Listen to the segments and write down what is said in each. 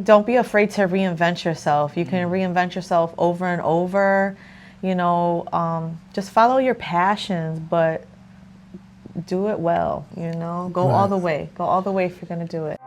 don't be afraid to reinvent yourself. You can reinvent yourself over and over. Just follow your passions, but do it well. Go all the way. Go all the way if you're going to do it.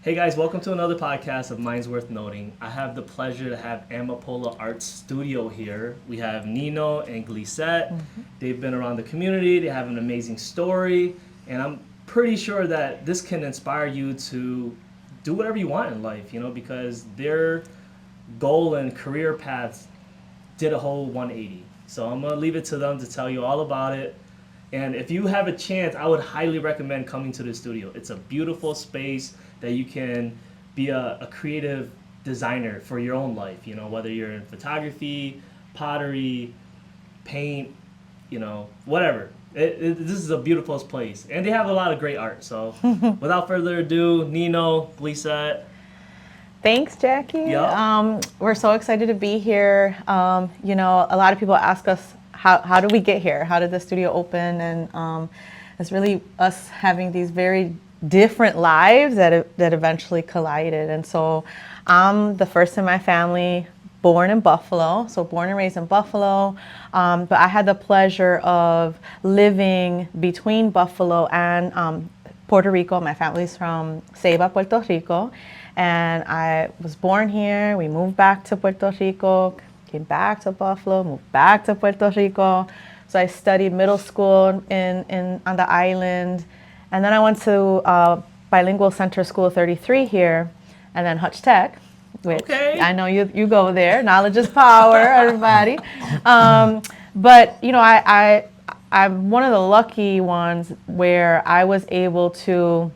Hey guys, welcome to another podcast of Minds Worth Noting. I have the pleasure to have Amapola Arts Studio here. We have Nino and Glisette. They've been around the community. They have an amazing story. And I'm pretty sure that this can inspire you to do whatever you want in life, because their goal and career paths did a whole 180. So I'm going to leave it to them to tell you all about it. And if you have a chance, I would highly recommend coming to the studio. It's a beautiful space that you can be a creative designer for your own life, whether you're in photography, pottery, paint, whatever. This is a beautiful place. And they have a lot of great art. So without further ado, Nino, Glisette. Thanks, Jackie. Yep. We're so excited to be here. A lot of people ask us, how did we get here? How did the studio open? And it's really us having these very different lives that eventually collided. And so I'm the first in my family born in Buffalo, so born and raised in Buffalo. But I had the pleasure of living between Buffalo and Puerto Rico. My family's from Ceiba, Puerto Rico. And I was born here. We moved back to Puerto Rico, came back to Buffalo, moved back to Puerto Rico. So I studied middle school on the island. And then I went to Bilingual Center School 33 here, and then Hutch Tech, which I know you go there. Knowledge is power, everybody. But I'm one of the lucky ones where I was able to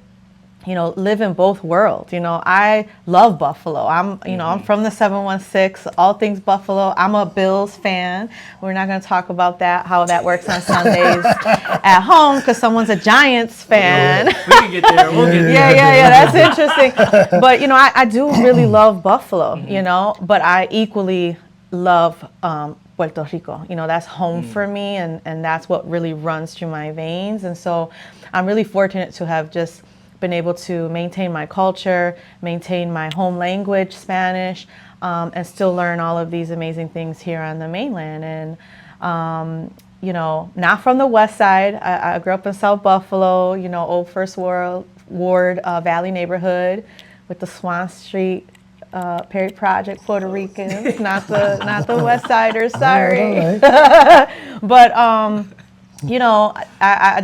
live in both worlds. I love Buffalo. I'm from the 716, all things Buffalo. I'm a Bills fan. We're not going to talk about how that works on Sundays at home because someone's a Giants fan. We can get there. We'll get there. Yeah, that's interesting. But, I do really love Buffalo, but I equally love Puerto Rico. That's home for me, and that's what really runs through my veins. And so I'm really fortunate to have just been able to maintain my culture, maintain my home language, Spanish, and still learn all of these amazing things here on the mainland. And, not from the west side. I grew up in South Buffalo, old First Ward Valley neighborhood with the Swan Street Perry Project Puerto Ricans, not the West Siders, sorry. All right. But,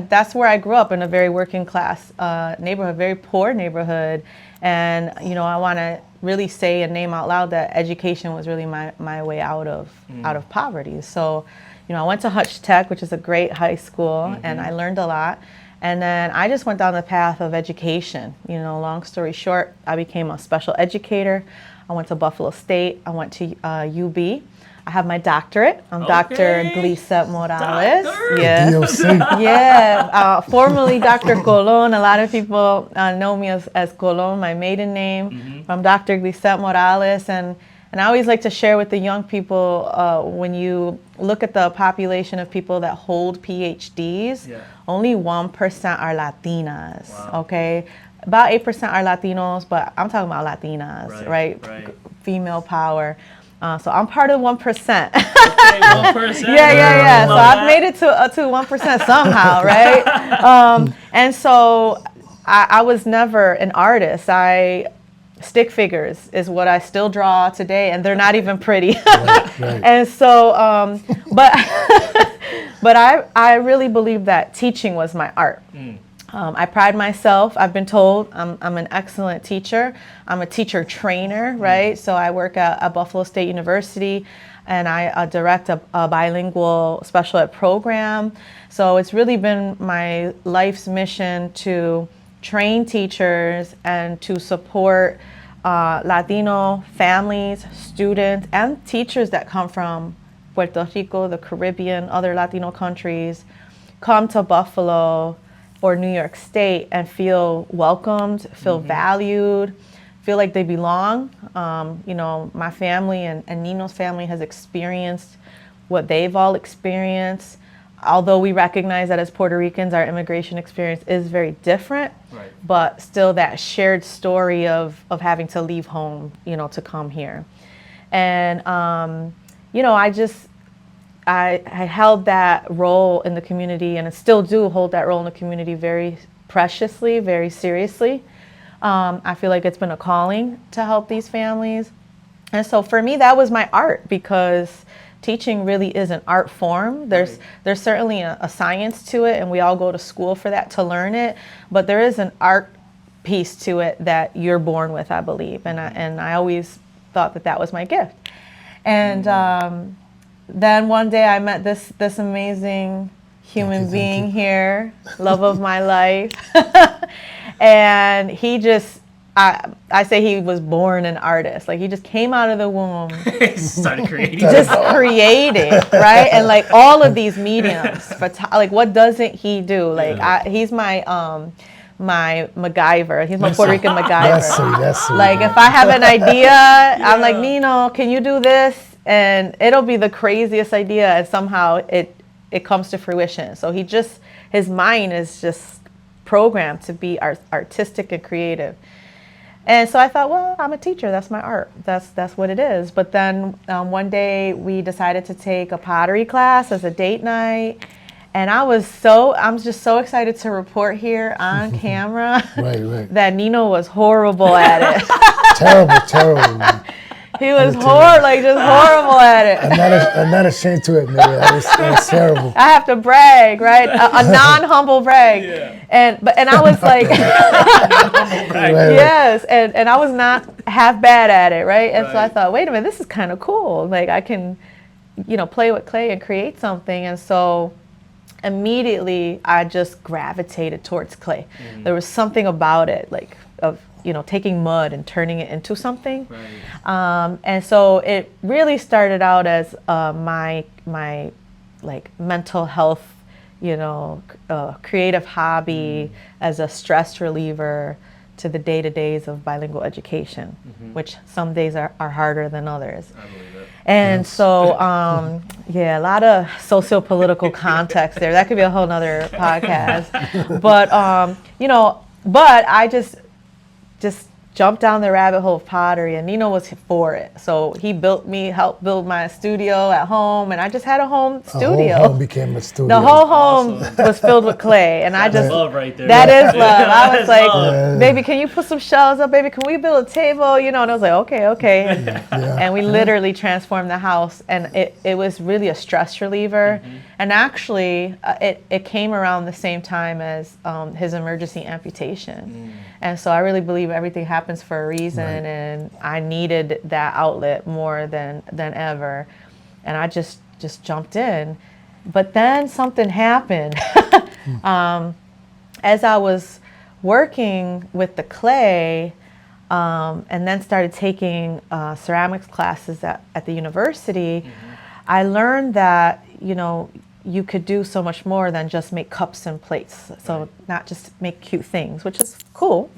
that's where I grew up, in a very working class neighborhood, very poor neighborhood. And, I want to really say and name out loud that education was really my way out of poverty. So, I went to Hutch Tech, which is a great high school, and I learned a lot. And then I just went down the path of education. Long story short, I became a special educator. I went to Buffalo State. I went to UB. I have my doctorate. I'm Dr. Glisette Morales. Doctor. Yes. Yeah. Formerly Dr. Colon. A lot of people know me as Colon, my maiden name. I'm Dr. Glisette Morales. And I always like to share with the young people, when you look at the population of people that hold PhDs, only 1% are Latinas. Wow. Okay. About 8% are Latinos, but I'm talking about Latinas, right? Female power. So I'm part of 1%. Okay, 1%. Yeah. So I've made it to 1% somehow, right? And so I was never an artist. Stick figures is what I still draw today, and they're not even pretty. Right. And so, but I really believe that teaching was my art. I pride myself. I've been told I'm an excellent teacher. I'm a teacher trainer, right? So I work at Buffalo State University, and I direct a bilingual special ed program. So it's really been my life's mission to train teachers and to support Latino families, students, and teachers that come from Puerto Rico, the Caribbean, other Latino countries, come to Buffalo or New York State and feel welcomed, feel valued, feel like they belong. My family and Nino's family has experienced what they've all experienced. although we recognize that as Puerto Ricans, our immigration experience is very different, Right. but still that shared story of having to leave home, you know, to come here. And, you know, I held that role in the community, and I still do hold that role in the community very preciously, very seriously. I feel like it's been a calling to help these families. And so for me, that was my art, because teaching really is an art form. There's certainly a science to it, and we all go to school for that to learn it, but there is an art piece to it that you're born with, I believe. And I always thought that was my gift. And then one day I met this amazing human being here, love of my life. And he just, I say he was born an artist. Like, he just came out of the womb. Started creating. Just creating, right? And like all of these mediums, like what doesn't he do? Like he's my my MacGyver. He's my Puerto Rican MacGyver. That's sweet. Like if I have an idea, I'm like, Nino, can you do this? And it'll be the craziest idea, and somehow it comes to fruition. So his mind is just programmed to be artistic and creative. And so I thought, well, I'm a teacher. That's my art. That's what it is. But then one day we decided to take a pottery class as a date night. And I'm just so excited to report here on camera that Nino was horrible at it. Terrible. He was just horrible at it. I'm not ashamed to admit it. It was terrible. I have to brag, right? A non-humble brag. Yeah. And I was like, yes, and I was not half bad at it, right? And so I thought, wait a minute, this is kind of cool. Like I can, you know, play with clay and create something. And so immediately I just gravitated towards clay. There was something about it, like of, you know, taking mud and turning it into something. And so it really started out as my like mental health, you know, creative hobby, as a stress reliever to the day-to-days of bilingual education, which some days are harder than others. I believe it. And so, a lot of socio-political context there. That could be a whole nother podcast. But, you know, but I just jumped down the rabbit hole of pottery, and Nino was for it. So he helped build my studio at home, and I just had a home studio. The whole home became a studio. The whole home was filled with clay, and That's love right there. That is love. I was like, baby, can you put some shelves up? Baby, can we build a table? You know, and I was like, okay. And we literally transformed the house, and it was really a stress reliever. And actually, it came around the same time as his emergency amputation. And so I really believe everything happens for a reason, and I needed that outlet more than ever. And I just jumped in. But then something happened. As I was working with the clay, and then started taking ceramics classes at the university, I learned that, you know, you could do so much more than just make cups and plates. So not just make cute things, which is cool.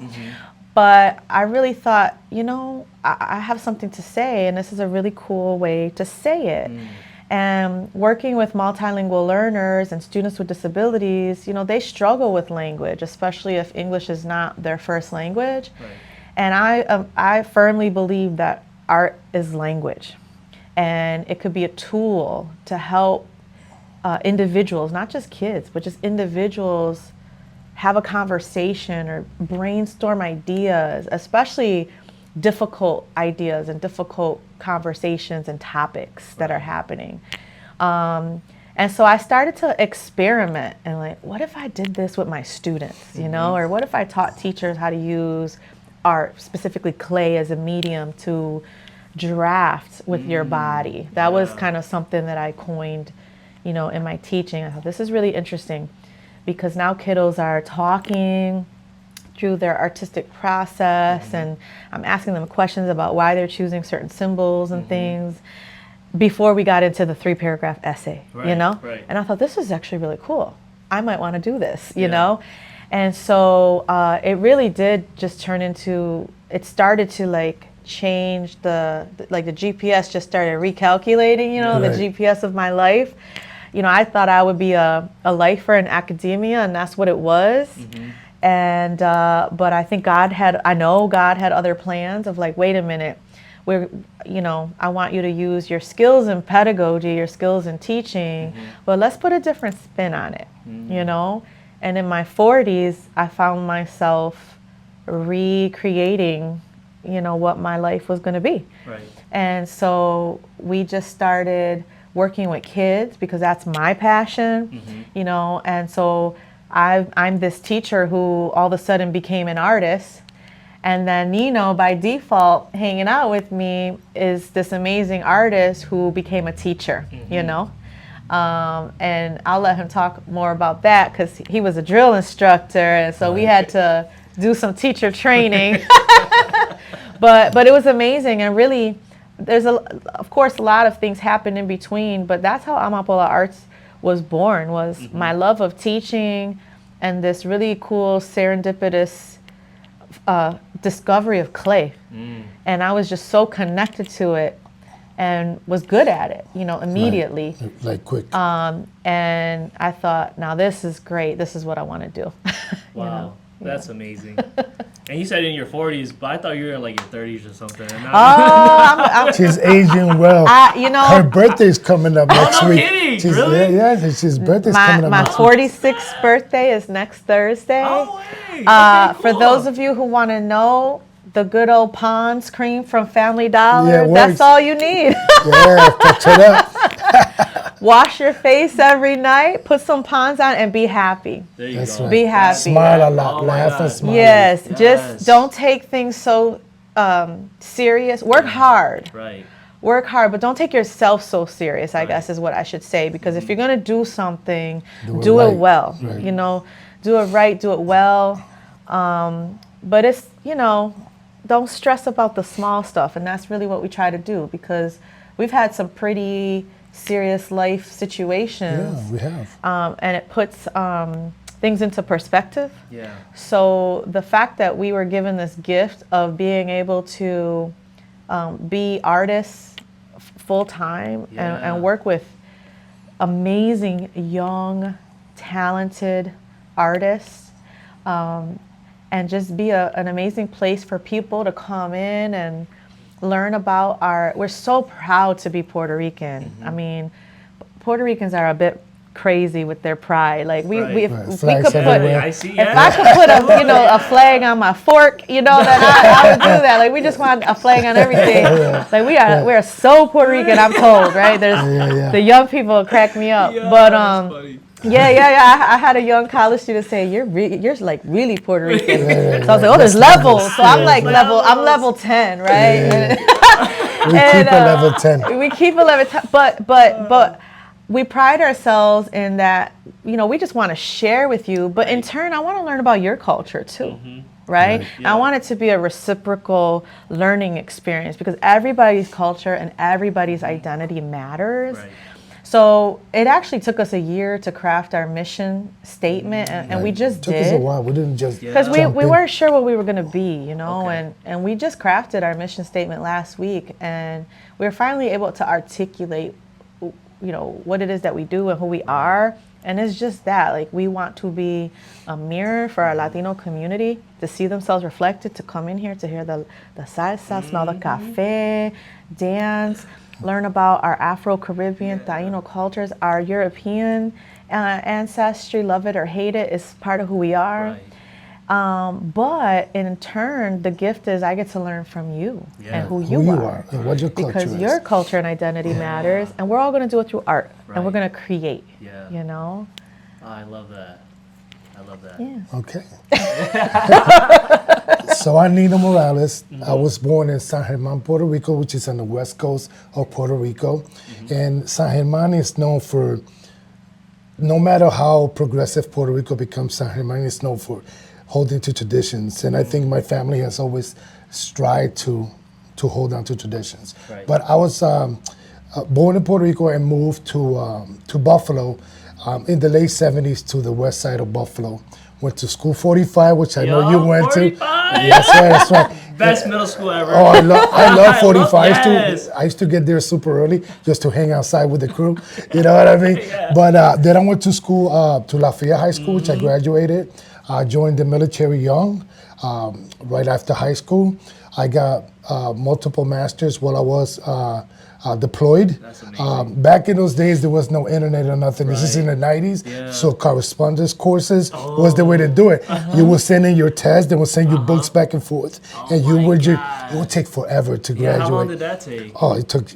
But I really thought, you know, I have something to say, and this is a really cool way to say it. And working with multilingual learners and students with disabilities, you know, they struggle with language, especially if English is not their first language. And I firmly believe that art is language, and it could be a tool to help individuals, not just kids, but just individuals have a conversation or brainstorm ideas, especially difficult ideas and difficult conversations and topics that are happening. And so I started to experiment and like, what if I did this with my students, you know, or what if I taught teachers how to use art, specifically clay, as a medium to draft with your body. That was kind of something that I coined, you know, in my teaching. I thought this is really interesting because now kiddos are talking through their artistic process, and I'm asking them questions about why they're choosing certain symbols and things before we got into the 3-paragraph essay, you know? And I thought this is actually really cool. I might want to do this, you know? And so it really did just turn into, it started to like change the GPS just started recalculating, you know, the GPS of my life. I thought I would be a lifer in academia, and that's what it was. And but I think I know God had other plans of like, wait a minute, I want you to use your skills in pedagogy, your skills in teaching, but let's put a different spin on it, And in my 40s, I found myself recreating, what my life was going to be. Right. And so we just started working with kids because that's my passion, and so I'm this teacher who all of a sudden became an artist. And then Nino, by default, hanging out with me, is this amazing artist who became a teacher, And I'll let him talk more about that because he was a drill instructor. And so we had to do some teacher training. But it was amazing. And really, of course, a lot of things happened in between. But that's how Amapola Arts was born, was my love of teaching and this really cool serendipitous discovery of clay. And I was just so connected to it and was good at it, immediately. Like quick. And I thought, now this is great. This is what I want to do. Wow, that's amazing. And you said in your 40s, but I thought you were in like your 30s or something. And She's aging well. Her birthday's coming up next no week. kidding, She's, really? Yeah, she's birthday's coming up my next week. 46th birthday is next Thursday. Oh, hey. Okay, For cool. those of you who want to know, the good old Pond's cream from Family Dollar, Yeah, it that's works. all you need. Yeah, touch it up. Wash your face every night, put some Pond's on, and be happy. There you That's go. right. Be happy. Smile a lot, Oh my laugh God. and smile. Yes, Yes. just don't take things so serious. Work hard. Right. Work hard, but don't take yourself so serious, I guess is what I should say. Because if you're going to do something, do it right. well. Right. Do it right, do it well. But it's, don't stress about the small stuff. And that's really what we try to do, because we've had some pretty serious life situations. Yeah, we have. And it puts things into perspective. Yeah. So the fact that we were given this gift of being able to be artists full time and work with amazing, young, talented artists, and just be an amazing place for people to come in and learn about we're so proud to be Puerto Rican. I mean, Puerto Ricans are a bit crazy with their pride. Like we Right. if Right. we Flags could put everywhere. I see. if I could put a flag on my fork, then I would do that. Like we just want a flag on everything. Like we're so Puerto Rican, I'm told, right? Yeah. The young people crack me up. Yeah, But that's funny. I had a young college student say, you're like really Puerto Rican. So I was like, oh, there's levels. So I'm like I'm level 10, right? We keep a level 10. We keep a level 10, but we pride ourselves in that, we just want to share with you, but in turn, I want to learn about your culture too, right? Yeah. I want it to be a reciprocal learning experience, because everybody's culture and everybody's identity matters. Right. So it actually took us a year to craft our mission statement, and we just Took did. us a while. We didn't just Because we jump in. weren't sure what we were going to be, Okay. and we just crafted our mission statement last week, and we were finally able to articulate, what it is that we do and who we are. And it's just that, like, we want to be a mirror for our Latino community, to see themselves reflected, to come in here, to hear the salsa, smell the cafe, dance, learn about our Afro-Caribbean, Taino cultures, our European ancestry, love it or hate it, is part of who we are. Right. But in turn, the gift is I get to learn from you and who you are. and what your culture Because is. your culture and identity matters, and we're all going to do it through art, and we're Right. going to create, Yeah. Oh, I love that. Yeah. Okay. So I'm Nino Morales. I was born in San Germán, Puerto Rico, which is on the west coast of Puerto Rico. And San Germán is known for, no matter how progressive Puerto Rico becomes, San Germán is known for holding to traditions. And I think my family has always strived to hold on to traditions. Right. But I was born in Puerto Rico and moved to Buffalo in the late 70s to the west side of Buffalo. Went to school 45, which I know you went 45. to. Yes, sir, that's right. Best middle school ever. Oh, I love 45. Yes. I used to get there super early just to hang outside with the crew. You know what I mean? Yeah. But then I went to school, to Lafayette High School, which I graduated. I joined the military young, right after high school. I got multiple masters while I was deployed. That's amazing. Back in those days, there was no internet or nothing. This is in the 90s. Yeah. So correspondence courses was the way to do it. You would send in your test, they would send you books back and forth. And you my would just, God. it would take forever to Yeah, graduate. how long did that take? Oh, it took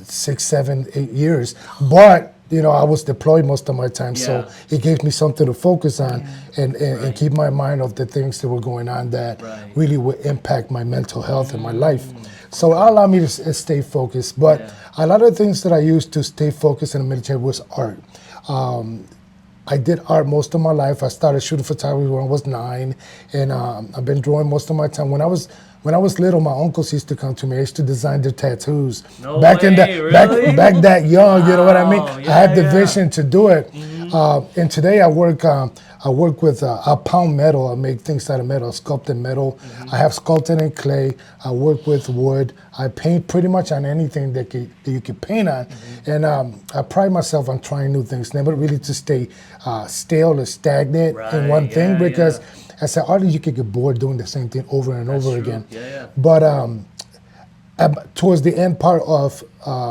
6, 7, 8 years. But, you know, I was deployed most of my time, so Yeah. it gave me something to focus on and keep my mind off the things that were going on that really would impact my mental health and my life. So it allowed me to stay focused. But a lot of things that I used to stay focused in the military was art. I did art most of my life. I started shooting photography when I was 9, and I've been drawing most of my time. When I was little, my uncles used to come to me. I used to design their tattoos. No back way, in the really? back that young, you know what I mean? Wow, I had the yeah. vision to do it. And today I work with I pound metal. I make things out of metal, sculpted metal. I have sculpted in clay. I work with wood. I paint pretty much on anything that you can paint on. And I pride myself on trying new things, never really to stay stale or stagnant in one thing, because as an artist, you could get bored doing the same thing over and over again. Yeah. But towards the end part of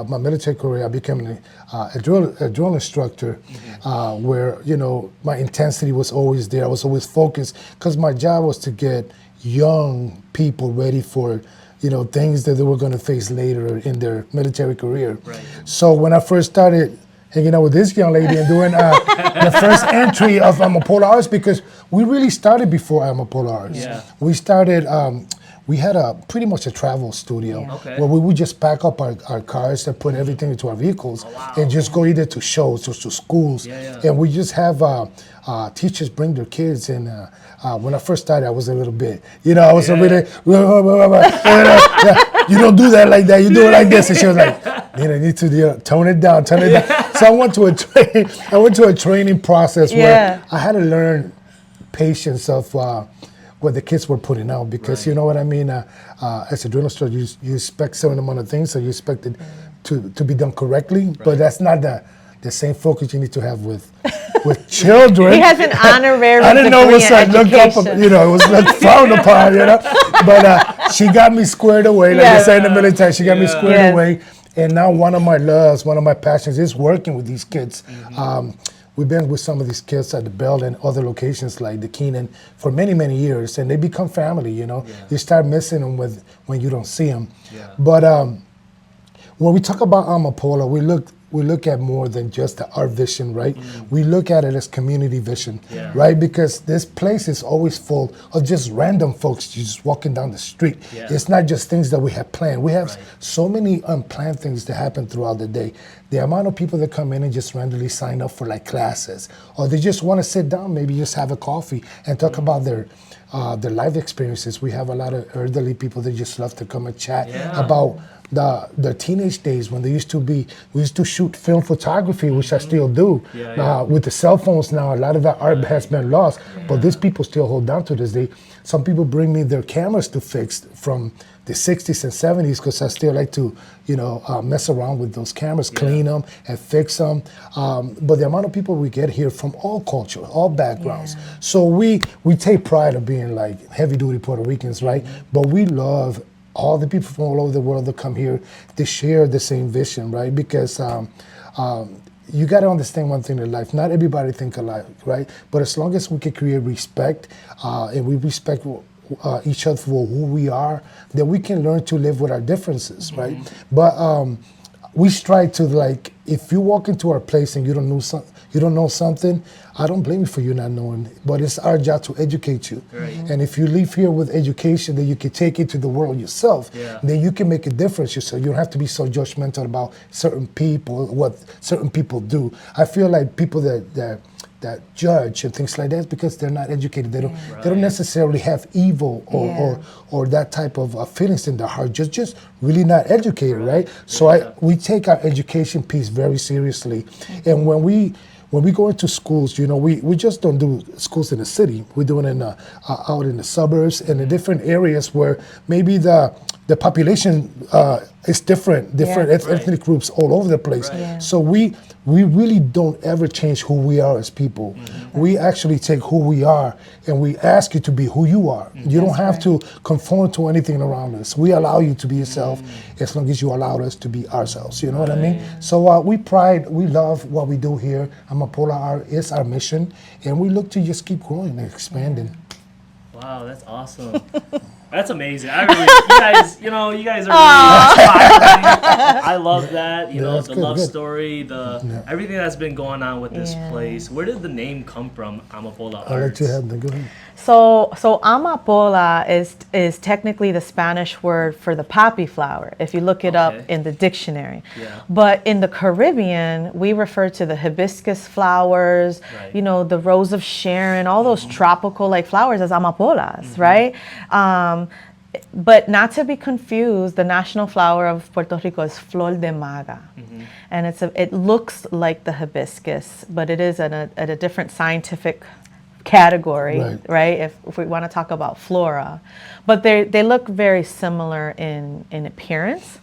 my military career, I became a drill instructor, where, you know, my intensity was always there. I was always focused because my job was to get young people ready for, you know, things that they were going to face later in their military career. Right. So when I first started hanging out with this young lady and doing the first entry of Amapola Arts, because we really started before Amapola Arts. Yeah. We started, we had pretty much a travel studio where we would just pack up our cars and put everything into our vehicles and just go either to shows or to schools. And we just have teachers bring their kids. And when I first started, I was a little bit, you know, I was a little, you don't do that like that, you do it like this. And she was like, man, I need to tone it down. So I went to a training process where I had to learn patience of what the kids were putting out, because you know what I mean. As a drill instructor, you expect certain amount of things, so you expect it to be done correctly. But that's not the same focus you need to have with children. He has an honorary I didn't know it was degree in looked up, education. you know, it was looked frowned upon, you know. But she got me squared away, like they say in the military. She got me squared away. And now one of my loves, one of my passions is working with these kids. We've been with some of these kids at the Bell and other locations like the Keenan for many, many years, and they become family, you know. You start missing them when you don't see them. But when we talk about Amapola, we look at more than just the art vision, right? We look at it as community vision, right? Because this place is always full of just random folks just walking down the street. It's not just things that we have planned. We have so many unplanned things that happen throughout the day. The amount of people that come in and just randomly sign up for like classes, or they just want to sit down, maybe just have a coffee and talk about their life experiences. We have a lot of elderly people that just love to come and chat about the teenage days when we used to shoot film photography, which I still do. With the cell phones now, a lot of that art has been lost, but these people still hold on to this day. Some people bring me their cameras to fix from the 60s and 70s, because I still like to, you know, mess around with those cameras, clean them and fix them. But the amount of people we get here from all cultures, all backgrounds. So we take pride of being like heavy duty Puerto Ricans, right? But we love all the people from all over the world that come here to share the same vision, right? Because you got to understand one thing in life. Not everybody think alike, right? But as long as we can create respect and we respect each other for who we are, then we can learn to live with our differences, right? But we strive to, like, if you walk into our place and you don't know something, I don't blame you for you not knowing. But it's our job to educate you. And if you leave here with education that you can take into the world yourself, then you can make a difference yourself. You don't have to be so judgmental about certain people, what certain people do. I feel like people that judge and things like that, because they're not educated. They don't necessarily have evil or that type of feelings in their heart. Just really not educated, right? So we take our education piece very seriously, and when when we go into schools, you know, we just don't do schools in the city. We're doing it out in the suburbs and in different areas where maybe the population is different ethnic groups all over the place. Right. Yeah. So we really don't ever change who we are as people. We actually take who we are and we ask you to be who you are. You don't have to conform to anything around us. We allow you to be yourself as long as you allow us to be ourselves. You know what I mean? So we love what we do here. Amapola Art is our mission, and we look to just keep growing and expanding. Wow, that's awesome. That's amazing. I really, you guys are really inspiring. I love that. You know, that's the good, love good. story, everything that's been going on with this Yeah. place. Where did the name come from, Amapola I'll let Arts? you have the good. So amapola is technically the Spanish word for the poppy flower, if you look it up Okay. in the dictionary. Yeah. But in the Caribbean, we refer to the hibiscus flowers, Right. you know, the rose of Sharon, all those tropical like flowers as amapolas, right? But not to be confused, the national flower of Puerto Rico is flor de maga. And it looks like the hibiscus, but it is at a different scientific category, right? If we want to talk about flora, but they look very similar in appearance.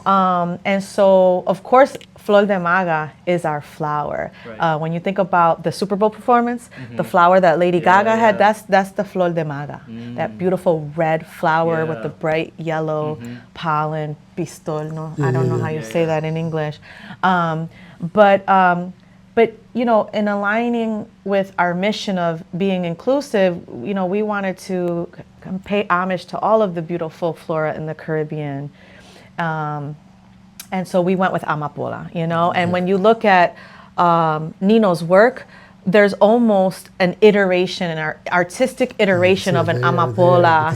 And so, of course, flor de maga is our flower. Right. When you think about the Super Bowl performance, the flower that Lady Gaga had, that's the flor de maga, that beautiful red flower with the Yeah. bright yellow pollen, pistol. No, I don't know how you say that in English, but you know, in aligning with our mission of being inclusive, you know, we wanted to pay homage to all of the beautiful flora in the Caribbean. And so we went with Amapola, you know, and when you look at Nino's work, there's almost an iteration, an artistic iteration of an Amapola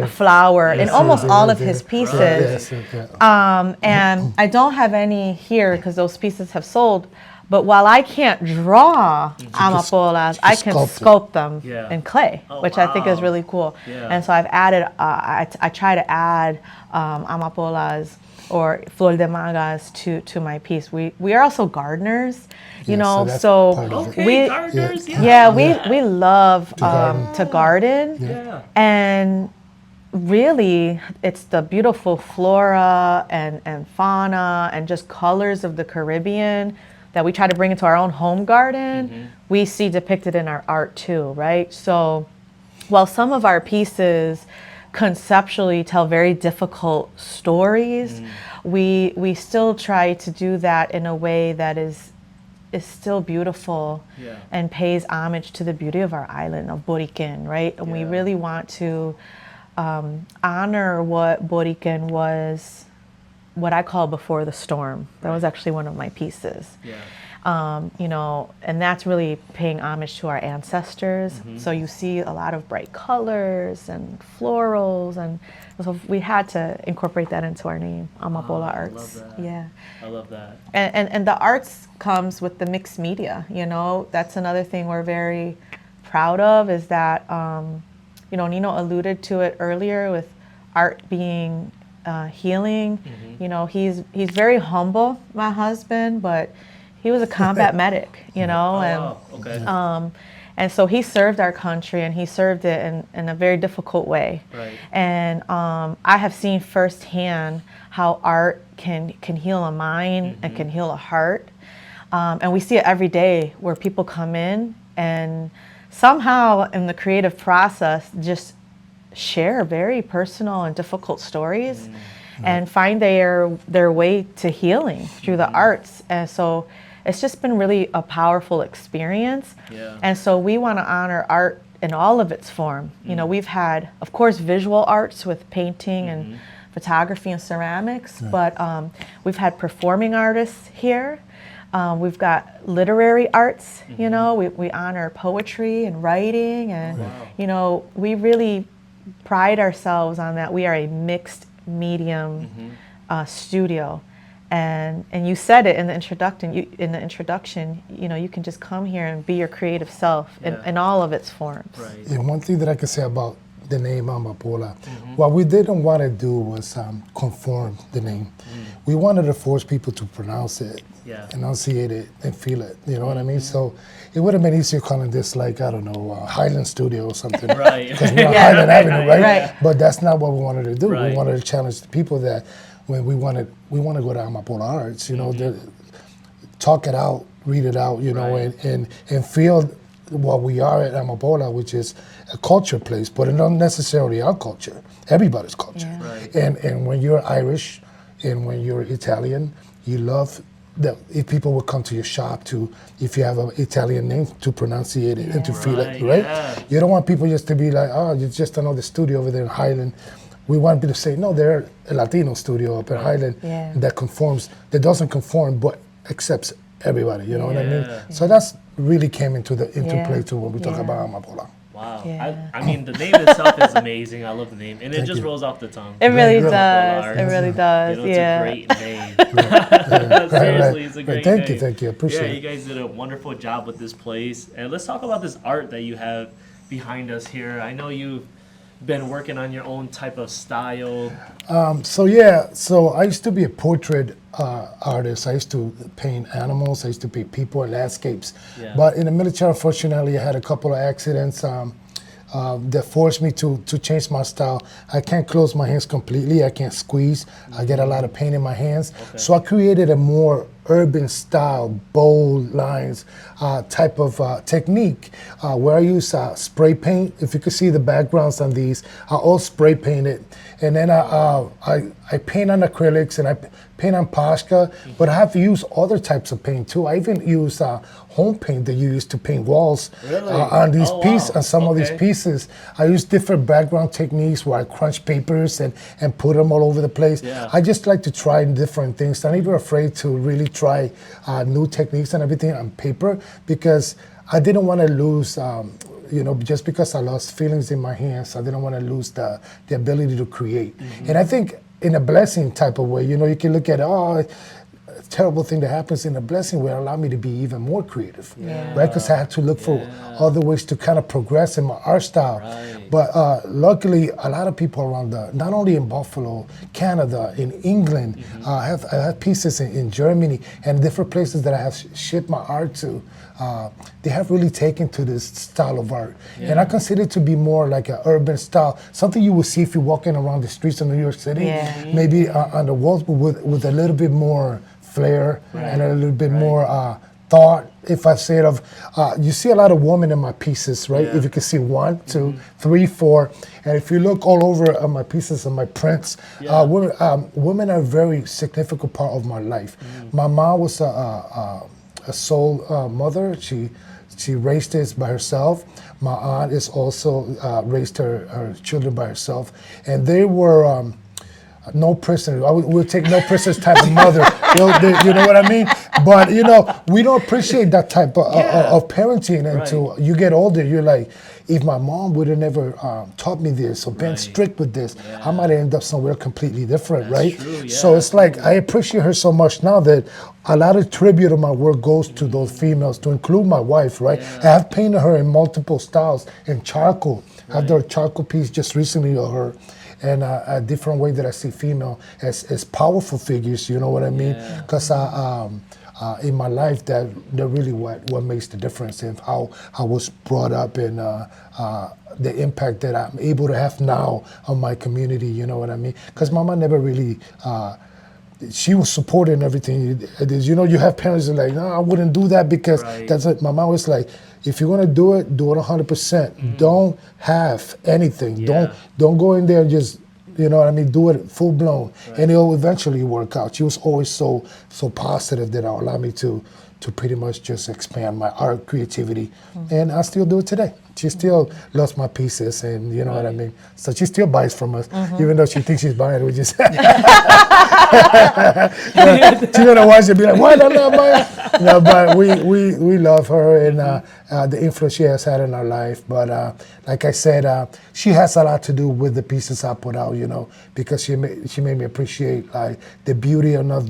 flower in almost all of his pieces. And I don't have any here because those pieces have sold. But while I can't draw amapolas, I can sculpt them in clay, which I think is really cool. Yeah. And so I've added, I try to add amapolas or flor de magas to my piece. We are also gardeners, you know, so Okay, gardeners, we love to garden. Yeah. And really, it's the beautiful flora and fauna and just colors of the Caribbean that we try to bring into our own home garden, we see depicted in our art too, right? So while some of our pieces conceptually tell very difficult stories, we still try to do that in a way that is still beautiful and pays homage to the beauty of our island of Boriken, right? And we really want to honor what Boriken was, what I call before the storm. That was actually one of my pieces. You know, and that's really paying homage to our ancestors. So you see a lot of bright colors and florals, and so we had to incorporate that into our name, Amapola Arts. I love that. Yeah. I love that. And the arts comes with the mixed media, you know. That's another thing we're very proud of, is that, you know, Nino alluded to it earlier with art being healing. You know, he's very humble, my husband, but he was a combat medic, you know, and so he served our country, and he served it in a very difficult way. Right. And I have seen firsthand how art can heal a mind and can heal a heart. And we see it every day where people come in and somehow in the creative process just share very personal and difficult stories and find their way to healing through the arts. And so it's just been really a powerful experience. And so we want to honor art in all of its form. You know, we've had, of course, visual arts with painting and photography and ceramics, but we've had performing artists here. We've got literary arts, you know, we honor poetry and writing, and, you know, we really pride ourselves on that. We are a mixed medium studio. And you said it in the introduction. You know, you can just come here and be your creative self in all of its forms. Right. And one thing that I can say about the name Amapola. What we didn't want to do was conform the name. We wanted to force people to pronounce it, enunciate it, and feel it. You know what I mean? So it would have been easier calling this like, I don't know, Highland Studio or something. Right. Because we're on Highland Avenue, right? Right. But that's not what we wanted to do. Right. We wanted to challenge the people that when we want to go to Amapola Arts, you know, talk it out, read it out, you know, and feel what we are at Amapola, which is a culture place, but it's not necessarily our culture, everybody's culture. Yeah. Right. And when you're Irish and when you're Italian, you love that if people will come to your shop to, if you have an Italian name, to pronunciate it and to feel it, right? Yeah. You don't want people just to be like, oh, it's just another studio over there in Highland. We want people to say, no, they're a Latino studio up in Highland that conforms, that doesn't conform, but accepts everybody, you know what I mean? So that's really came into play too when we talk about Amapola. Wow. Yeah. I mean, the name itself is amazing. I love the name. And it just rolls off the tongue. It really Yeah. does. It really does. You know, it's Yeah. a great name. Seriously, it's a great name. Thank you. Appreciate Yeah, it. you guys did a wonderful job with this place. And let's talk about this art that you have behind us here. I know you've been working on your own type of style. So I used to be a portrait artist. I used to paint animals. I used to paint people and landscapes. Yeah. But in the military, unfortunately, I had a couple of accidents that forced me to change my style. I can't close my hands completely. I can't squeeze. I get a lot of pain in my hands. So I created a more urban style, bold lines type of technique where I use spray paint. If you could see the backgrounds on these, I all spray painted. And then I paint on acrylics and I paint on Posca, but I have used other types of paint too. I even use home paint that you use to paint walls on these pieces, on some of these pieces. I use different background techniques where I crunch papers and put them all over the place. Yeah. I just like to try different things. I'm never afraid to really try new techniques and everything on paper because I didn't want to lose just because I lost feelings in my hands, I didn't want to lose the ability to create. And I think in a blessing type of way, you can look at, a terrible thing that happens in a blessing will allow me to be even more creative, right? Because I had to look for other ways to kind of progress in my art style. Right. But luckily, a lot of people around not only in Buffalo, Canada, in England, I have pieces in Germany and different places that I have shipped my art to. They have really taken to this style of art. And I consider it to be more like an urban style, something you will see if you're walking around the streets of New York City, maybe on the walls, but with a little bit more flair and a little bit more thought. If I say it you see a lot of women in my pieces, right? If you can see 1, 2, 3, 4, and if you look all over my pieces and my prints, women are a very significant part of my life. My mom was a sole mother. She raised us by herself. My aunt is also raised her children by herself, and they were no prisoners. We'll take no prisoners type of mother. You know what I mean? But we don't appreciate that type of parenting until you get older. You're like, if my mom would have never taught me this or been strict with this, I might end up somewhere completely different, right? True, So it's like I appreciate her so much now that a lot of tribute of my work goes to those females, to include my wife, right? I have painted her in multiple styles in charcoal. I have done a charcoal piece just recently of her. And a different way that I see female as powerful figures, you know what I mean? Because in my life, that really what makes the difference in how I was brought up and the impact that I'm able to have now on my community, you know what I mean? Because Mama never really, she was supporting everything. You have parents that are like, no, I wouldn't do that because that's it. My mom was like, if you're gonna do it 100%. Don't have anything. Don't go in there and just, you know what I mean, do it full blown, and it'll eventually work out. She was always so positive that allowed me to pretty much just expand my art creativity, and I still do it today. She still loves my pieces, and you know what I mean. So she still buys from us, even though she thinks she's buying it. We just she's gonna watch it and be like, "What? I'm not buying." No, but we love her and the influence she has had in our life. But like I said, she has a lot to do with the pieces I put out. Because she made me appreciate like the beauty of not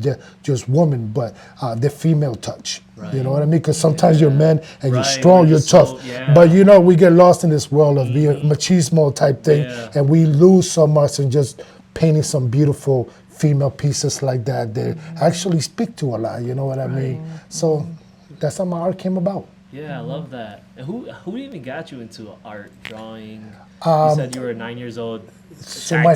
just woman, but the female touch. much. You know what I mean? Because sometimes you're men and you're Right, strong, we're you're just tough. so- yeah. But you know, we get lost in this world of being machismo type thing, Yeah. and we lose so much in just painting some beautiful female pieces like that that actually speak to a lot. You know what I mean? So that's how my art came about. Yeah, I love that. And who even got you into art, drawing? You said you were 9 years old. So my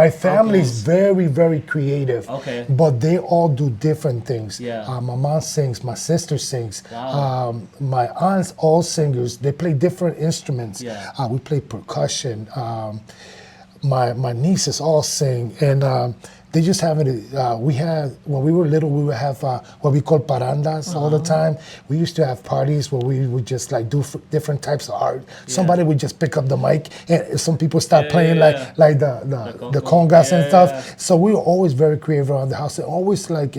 family's very, very creative. Okay. But they all do different things. Yeah. My mom sings, my sister sings. Wow. My aunts all singers. They play different instruments. Yeah. We play percussion. My nieces all sing, and they just have it. We had when we were little, we would have what we call parandas all the time. We used to have parties where we would just like do different types of art. Somebody would just pick up the mic, and some people start playing like the congas and stuff. So we were always very creative around the house, and always like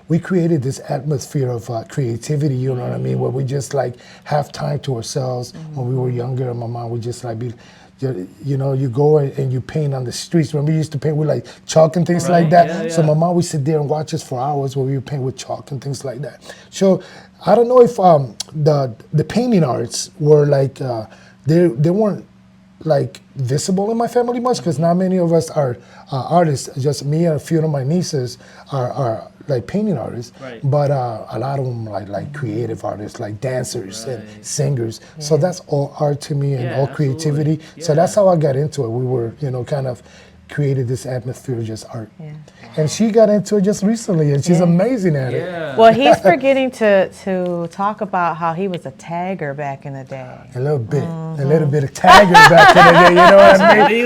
we created this atmosphere of creativity, you know what I mean, where we just like have time to ourselves. When we were younger, and my mom would just like be. You know, you go and you paint on the streets. Remember, we used to paint with like chalk and things like that. Yeah, So my mom would sit there and watch us for hours where we would paint with chalk and things like that. So I don't know if the painting arts were like they weren't like visible in my family much because not many of us are artists. Just me and a few of my nieces are like painting artists, but a lot of them like creative artists, like dancers and singers. So that's all art to me and all creativity. So that's how I got into it. We were, kind of created this atmosphere of just art. And she got into it just recently, and she's amazing at it. Well, he's forgetting to talk about how he was a tagger back in the day. A little bit of tagger back in the day, you know what I mean?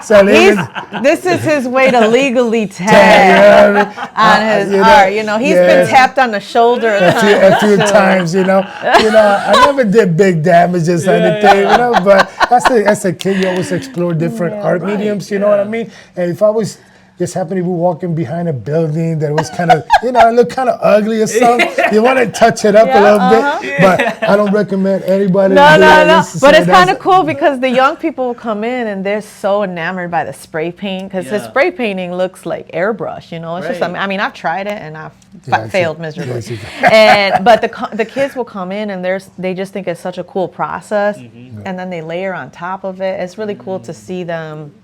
So he gets to, this is his way to legally tag on his art. He's been tapped on the shoulder a few times, I never did big damages or anything, but as a kid, you always explore different art mediums, you know what I mean? And if I was just happened to be walking behind a building that was kind of, it looked kind of ugly or something. You want to touch it up a little bit, but I don't recommend anybody. No. But it's kind of cool because the young people will come in and they're so enamored by the spray paint because the spray painting looks like airbrush. It's just, I mean, I've tried it and I've failed miserably. But the kids will come in and they just think it's such a cool process, and then they layer on top of it. It's really cool to see them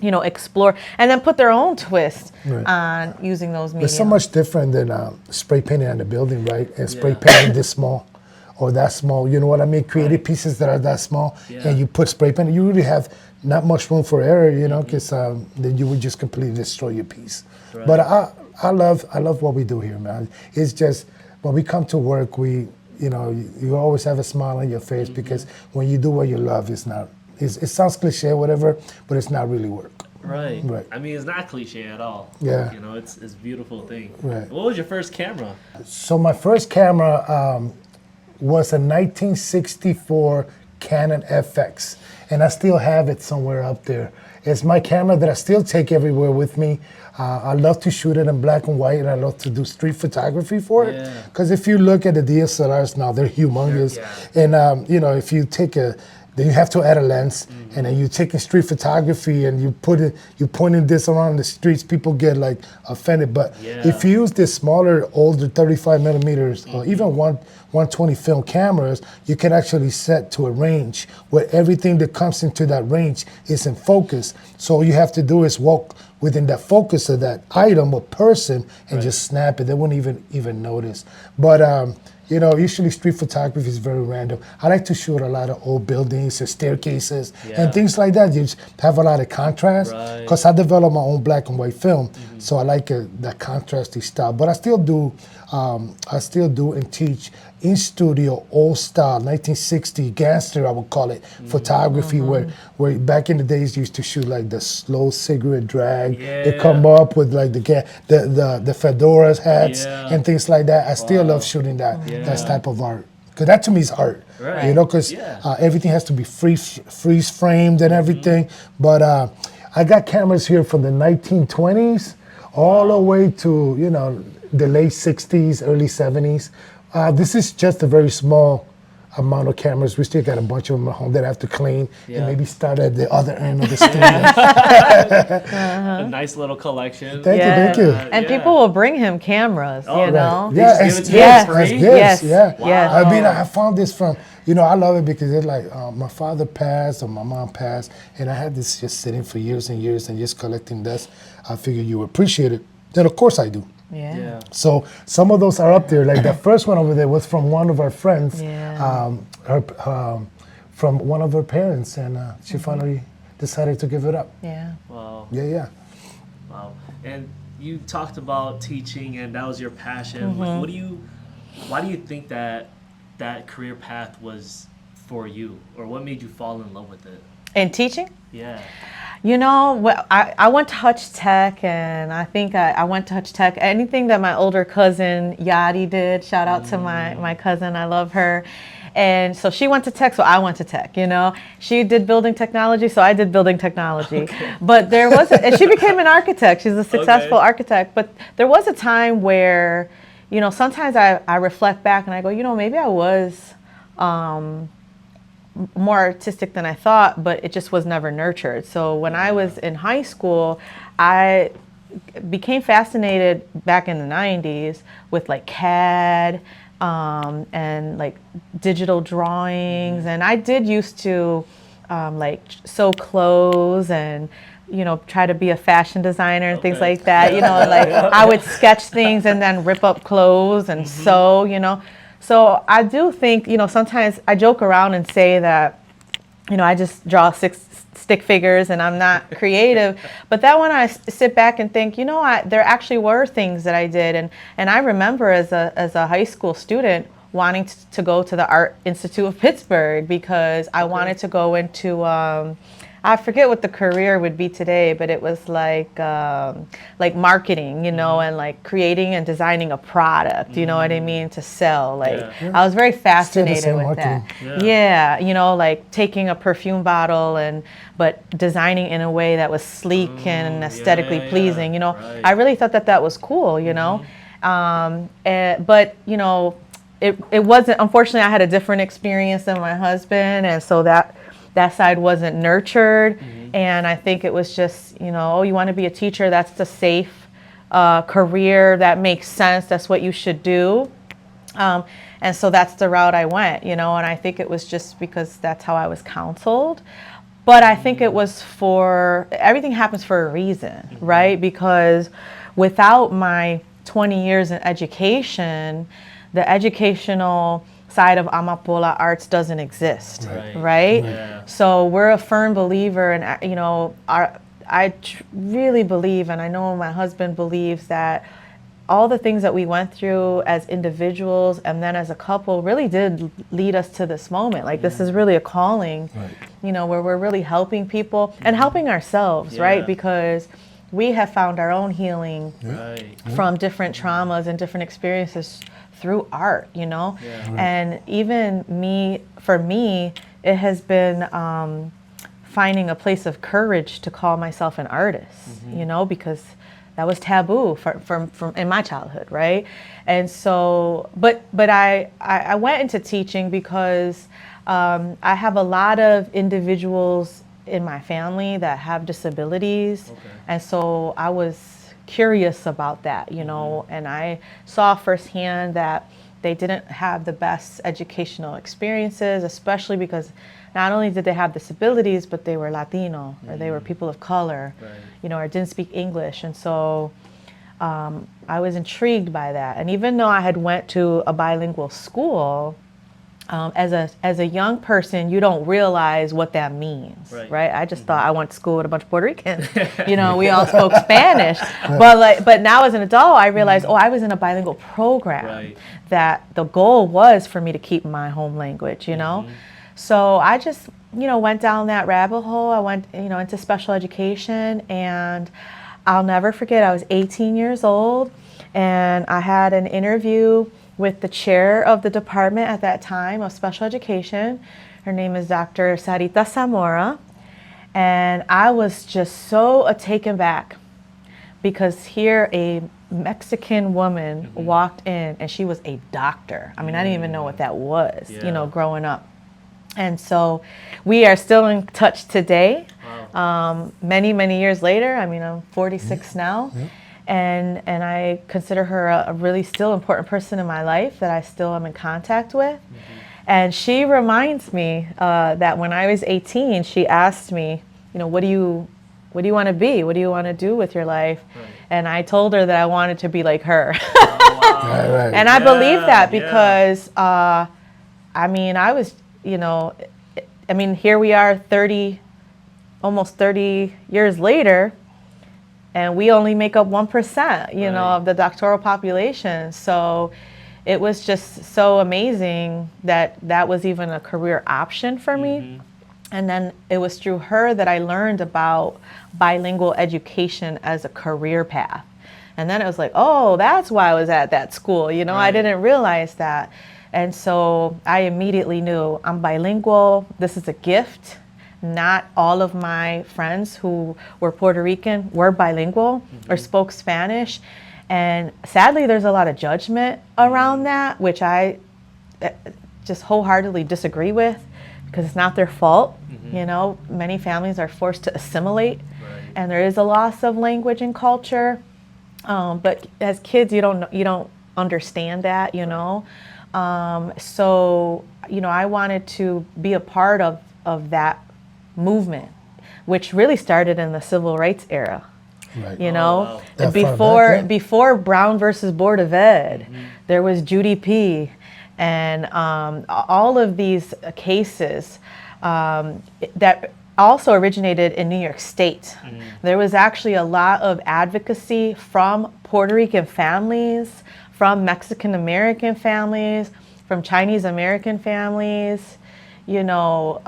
explore and then put their own twist on using those mediums. It's so much different than spray painting on the building, right? And spray painting this small or that small, you know what I mean? Creative pieces that are that small, and you put spray paint, you really have not much room for error, because then you would just completely destroy your piece. Right. But I love what we do here, man. It's just when we come to work, you always have a smile on your face because when you do what you love, it sounds cliche, whatever, but it's not really work. Right. I mean, it's not cliche at all. Yeah. It's a beautiful thing. Right. What was your first camera? So my first camera was a 1964 Canon FX, and I still have it somewhere up there. It's my camera that I still take everywhere with me. I love to shoot it in black and white, and I love to do street photography for it. Because if you look at the DSLRs now, they're humongous. And, if you take then you have to add a lens, and then you taking street photography and you pointing this around the streets, people get like offended. But if you use this smaller, older 35 millimeters or even 120 film cameras, you can actually set to a range where everything that comes into that range is in focus. So all you have to do is walk within that focus of that item or person and just snap it. They won't even notice. But usually street photography is very random. I like to shoot a lot of old buildings and staircases and things like that. You just have a lot of contrast because I develop my own black and white film, so I like that contrasty style. But I still do and teach in studio old style 1960 gangster, I would call it, photography, where back in the days you used to shoot like the slow cigarette drag. They come up with like the fedoras hats and things like that. I still love shooting that type of art. Because that to me is art, because everything has to be freeze framed and everything. But I got cameras here from the 1920s all the way to, the late 60s, early 70s. This is just a very small amount of cameras. We still got a bunch of them at home that I have to clean Yeah. and maybe start at the other end of the studio. A nice little collection. Thank you, thank you. Uh, And yeah. people will bring him cameras, Oh, you know. They Yeah, just as give it to you gifts, for as free? gifts, Yes, yeah. yes. I mean, I found this from, I love it because it's like my father passed or my mom passed, and I had this just sitting for years and years and just collecting dust. I figured you appreciate it. Then of course I do. Yeah. Yeah. So some of those are up there. Like the first one over there was from one of our friends, Yeah. from one of her parents, and she finally decided to give it up. Yeah. Wow. Yeah. Wow. And you talked about teaching, and that was your passion. Like, why do you think that career path was for you, or what made you fall in love with it? And teaching? Yeah. You know, I went to Hutch Tech, and I think I went to Hutch Tech. Anything that my older cousin Yadi did, shout out to my cousin, I love her. And so she went to tech, so I went to tech, you know. She did building technology, so I did building technology. Okay. But there was, and she became an architect. She's a successful architect. But there was a time where, you know, sometimes I reflect back and I go, you know, maybe I was more artistic than I thought, but it just was never nurtured. So when I was in high school, I became fascinated back in the 90s with like CAD and like digital drawings. And I did used to like sew clothes and, you know, try to be a fashion designer and things like that. You know, like I would sketch things and then rip up clothes and sew, you know. So I do think, you know, sometimes I joke around and say that, you know, I just draw stick figures and I'm not creative. But then when I sit back and think, you know, there actually were things that I did. And I remember as a high school student wanting to go to the Art Institute of Pittsburgh because I wanted to go into, I forget what the career would be today, but it was like marketing, you know, and like creating and designing a product, you know what I mean, to sell. Like I was very fascinated with that. Yeah, you know, like taking a perfume bottle but designing in a way that was sleek and aesthetically pleasing. You know, I really thought that was cool, you know. But you know, it wasn't. Unfortunately, I had a different experience than my husband, and so that side wasn't nurtured. And I think it was just, you know, oh, you want to be a teacher, that's the safe career, that makes sense, that's what you should do. And so that's the route I went, you know, and I think it was just because that's how I was counseled. But I think it was everything happens for a reason, right? Because without my 20 years in education, the educational side of Amapola Arts doesn't exist, right? Yeah. So we're a firm believer, and you know, I really believe, and I know my husband believes, that all the things that we went through as individuals and then as a couple really did lead us to this moment. Like this is really a calling, you know, where we're really helping people and helping ourselves, right? Because we have found our own healing from different traumas and different experiences through art, you know. And even for me, it has been finding a place of courage to call myself an artist, you know, because that was taboo from in my childhood, right? And so, but I went into teaching because I have a lot of individuals in my family that have disabilities, and so I was curious about that, you know, and I saw firsthand that they didn't have the best educational experiences, especially because not only did they have disabilities, but they were Latino or they were people of color, you know, or didn't speak English. And so I was intrigued by that. And even though I had went to a bilingual school, as a young person, you don't realize what that means, right? I just thought I went to school with a bunch of Puerto Ricans. You know, we all spoke Spanish. But now as an adult, I realized, I was in a bilingual program. That the goal was for me to keep my home language, you know? So I just, you know, went down that rabbit hole. I went, you know, into special education, and I'll never forget, I was 18 years old, and I had an interview with the chair of the department at that time of special education. Her name is Dr. Sarita Zamora. And I was just so taken back because here a Mexican woman walked in, and she was a doctor. I mean, I didn't even know what that was, you know, growing up. And so we are still in touch today. Wow. Many, many years later. I mean, I'm 46 now. And I consider her a really still important person in my life that I still am in contact with. And she reminds me that when I was 18, she asked me, you know, what do you want to be? What do you want to do with your life? Right. And I told her that I wanted to be like her. Oh, wow. Right. And I believe that because, I mean, I was, you know, I mean, here we are almost 30 years later, and we only make up 1%, you know, of the doctoral population. So it was just so amazing that that was even a career option for me. And then it was through her that I learned about bilingual education as a career path. And then it was like, oh, that's why I was at that school. You know, I didn't realize that. And so I immediately knew I'm bilingual. This is a gift. Not all of my friends who were Puerto Rican were bilingual or spoke Spanish. And sadly, there's a lot of judgment around that, which I just wholeheartedly disagree with, because it's not their fault. You know, many families are forced to assimilate, and there is a loss of language and culture. But as kids, you don't understand that, you know. So, you know, I wanted to be a part of that movement, which really started in the civil rights era. Right. You know, That before far back, yeah. before Brown versus Board of Ed, there was Judy P. And all of these cases that also originated in New York State. There was actually a lot of advocacy from Puerto Rican families, from Mexican American families, from Chinese American families, you know,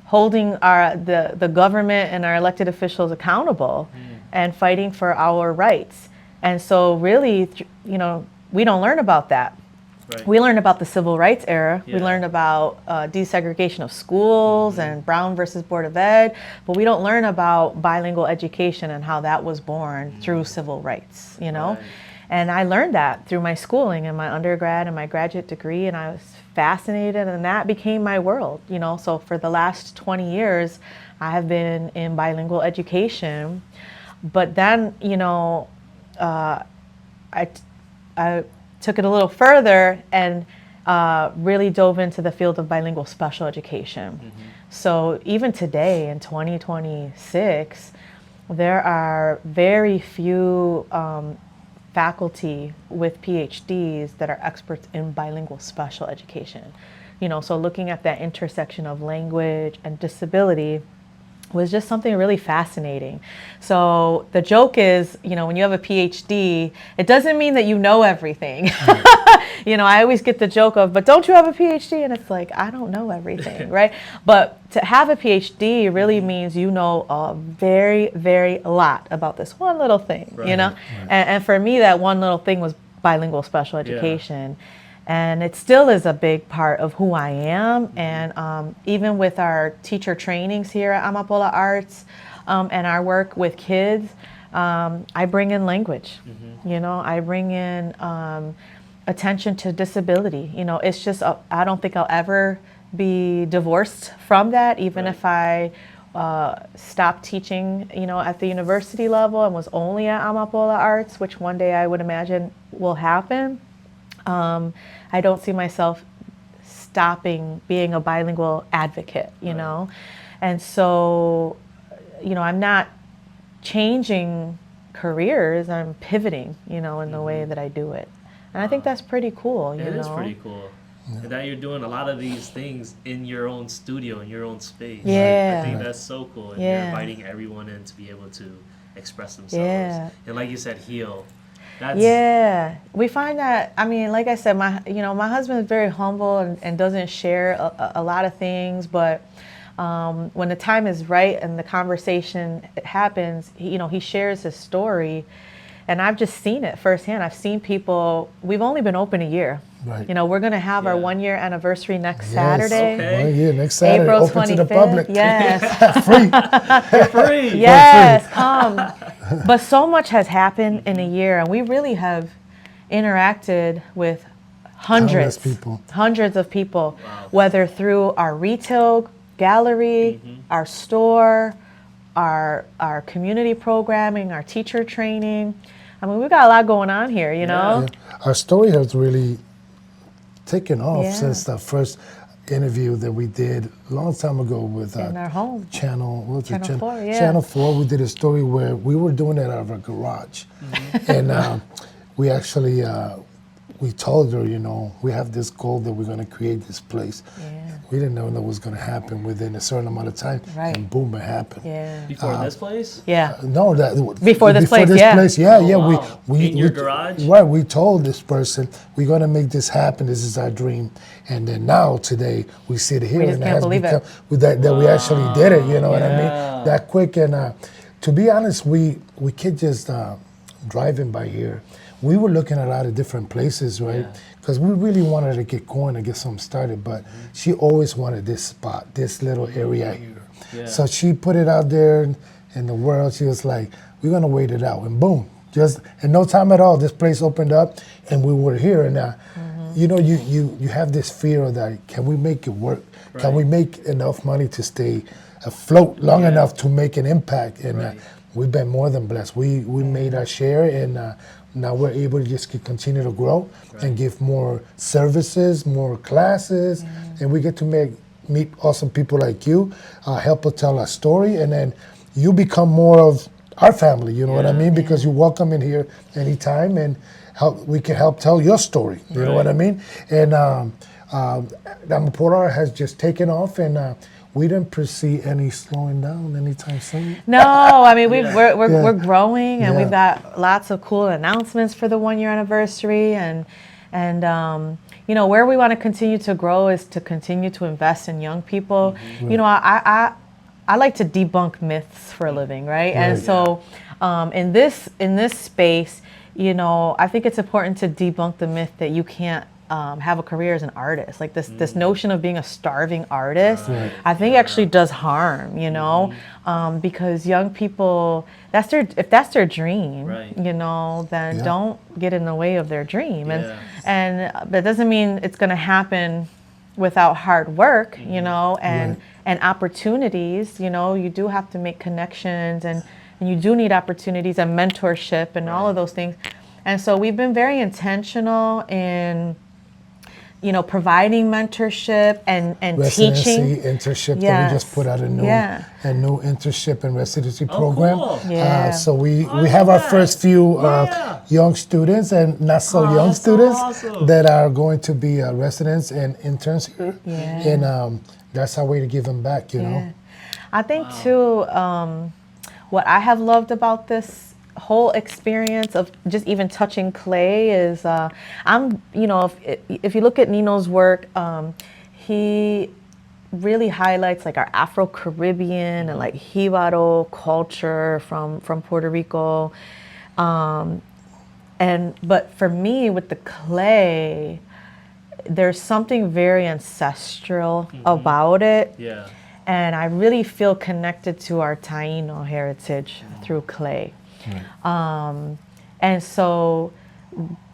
holding the government and our elected officials accountable and fighting for our rights. And so really, you know, we don't learn about that. Right. We learned about the civil rights era. Yeah. We learned about desegregation of schools and Brown versus Board of Ed, but we don't learn about bilingual education and how that was born through civil rights, you know? Right. And I learned that through my schooling and my undergrad and my graduate degree, and I was fascinated, and that became my world, you know? So for the last 20 years, I have been in bilingual education. But then, you know, I took it a little further and really dove into the field of bilingual special education. So even today in 2026, there are very few faculty with PhDs that are experts in bilingual special education. You know, so looking at that intersection of language and disability was just something really fascinating. So the joke is, you know, when you have a PhD, it doesn't mean that you know everything. You know, I always get the joke of, but don't you have a PhD? And it's like, I don't know everything, right? But to have a PhD really means you know a very, very lot about this one little thing, you know? And for me, that one little thing was bilingual special education. And it still is a big part of who I am. And even with our teacher trainings here at Amapola Arts and our work with kids, I bring in language. You know, I bring in attention to disability. You know, it's just, I don't think I'll ever be divorced from that, even if I stopped teaching, you know, at the university level and was only at Amapola Arts, which one day I would imagine will happen. I don't see myself stopping being a bilingual advocate, you know? And so, you know, I'm not changing careers, I'm pivoting, you know, in the way that I do it. And I think that's pretty cool, you know? It is pretty cool. And that you're doing a lot of these things in your own studio, in your own space. Yeah. I think that's so cool. And you're inviting everyone in to be able to express themselves. Yeah. And like you said, heal. Yeah, we find that, I mean, like I said, my husband is very humble and doesn't share a lot of things, but when the time is right and the conversation happens, he shares his story, and I've just seen it firsthand. I've seen people, we've only been open a year. Right. You know, we're going to have our 1 year anniversary next Saturday. Okay. 1 year next Saturday, April open 25th. to the public. Yes. Free. Free. Yes, come. But so much has happened in a year, and we really have interacted with Countless people. hundreds of people, Wow. whether through our retail gallery, our store, our community programming, our teacher training. I mean, we've got a lot going on here, you know? Yeah. Our story has really taken off Yeah. since the first interview that we did a long time ago with In our home. Channel, what was it? Channel 4, yeah. Channel 4. We did a story where we were doing it out of our garage. And we actually, we told her, you know, we have this goal that we're going to create this place. Yeah. We didn't know that was going to happen within a certain amount of time. Right. And boom, it happened. Yeah. Before this place? Yeah. No, that Before this place, yeah. yeah, Oh, yeah. wow. We In your we- garage? Right. We told this person we're gonna make this happen. This is our dream. And then now today we sit here We just and can't believe it. with that we actually did it. You know what I Yeah. mean? That quick. And to be honest, we could just driving by here. We were looking at a lot of different places, right? Yeah. Because we really wanted to get going and get something started, but she always wanted this spot, this little area here. Yeah. So she put it out there in the world. She was like, we're gonna wait it out. And boom, just in no time at all, this place opened up and we were here. And you know, you have this fear of that, can we make it work? Can we make enough money to stay afloat long enough to make an impact? And we've been more than blessed. We made our share, and now we're able to just continue to grow and give more services, more classes, and we get to meet awesome people like you, help us tell our story, and then you become more of our family, you know what I mean? Because you're welcome in here anytime, and we can help tell your story, you know what I mean? And Amapola Art has just taken off, and we didn't foresee any slowing down anytime soon. No, I mean we're growing, and Yeah. we've got lots of cool announcements for the 1-year anniversary, and you know, where we want to continue to grow is to continue to invest in young people. You know, I like to debunk myths for a living, right? And so in this space, you know, I think it's important to debunk the myth that you can't have a career as an artist. Like this notion of being a starving artist, I think actually does harm, you know, because young people, if that's their dream, you know, then don't get in the way of their dream. And that doesn't mean it's going to happen without hard work, you know, and opportunities. You know, you do have to make connections, and you do need opportunities and mentorship and all of those things. And so we've been very intentional in, you know, providing mentorship and Residency, teaching. internship that we just put out a new internship and residency program. Cool. Yeah. So we have our first few young students and not so young students that are going to be residents and interns here. And that's our way to give them back, you know. I think too, what I have loved about this whole experience of just even touching clay is you know, if you look at Nino's work, he really highlights like our Afro-Caribbean and like Jibaro culture from Puerto Rico, but for me with the clay, there's something very ancestral about it. And I really feel connected to our Taino heritage through clay. And so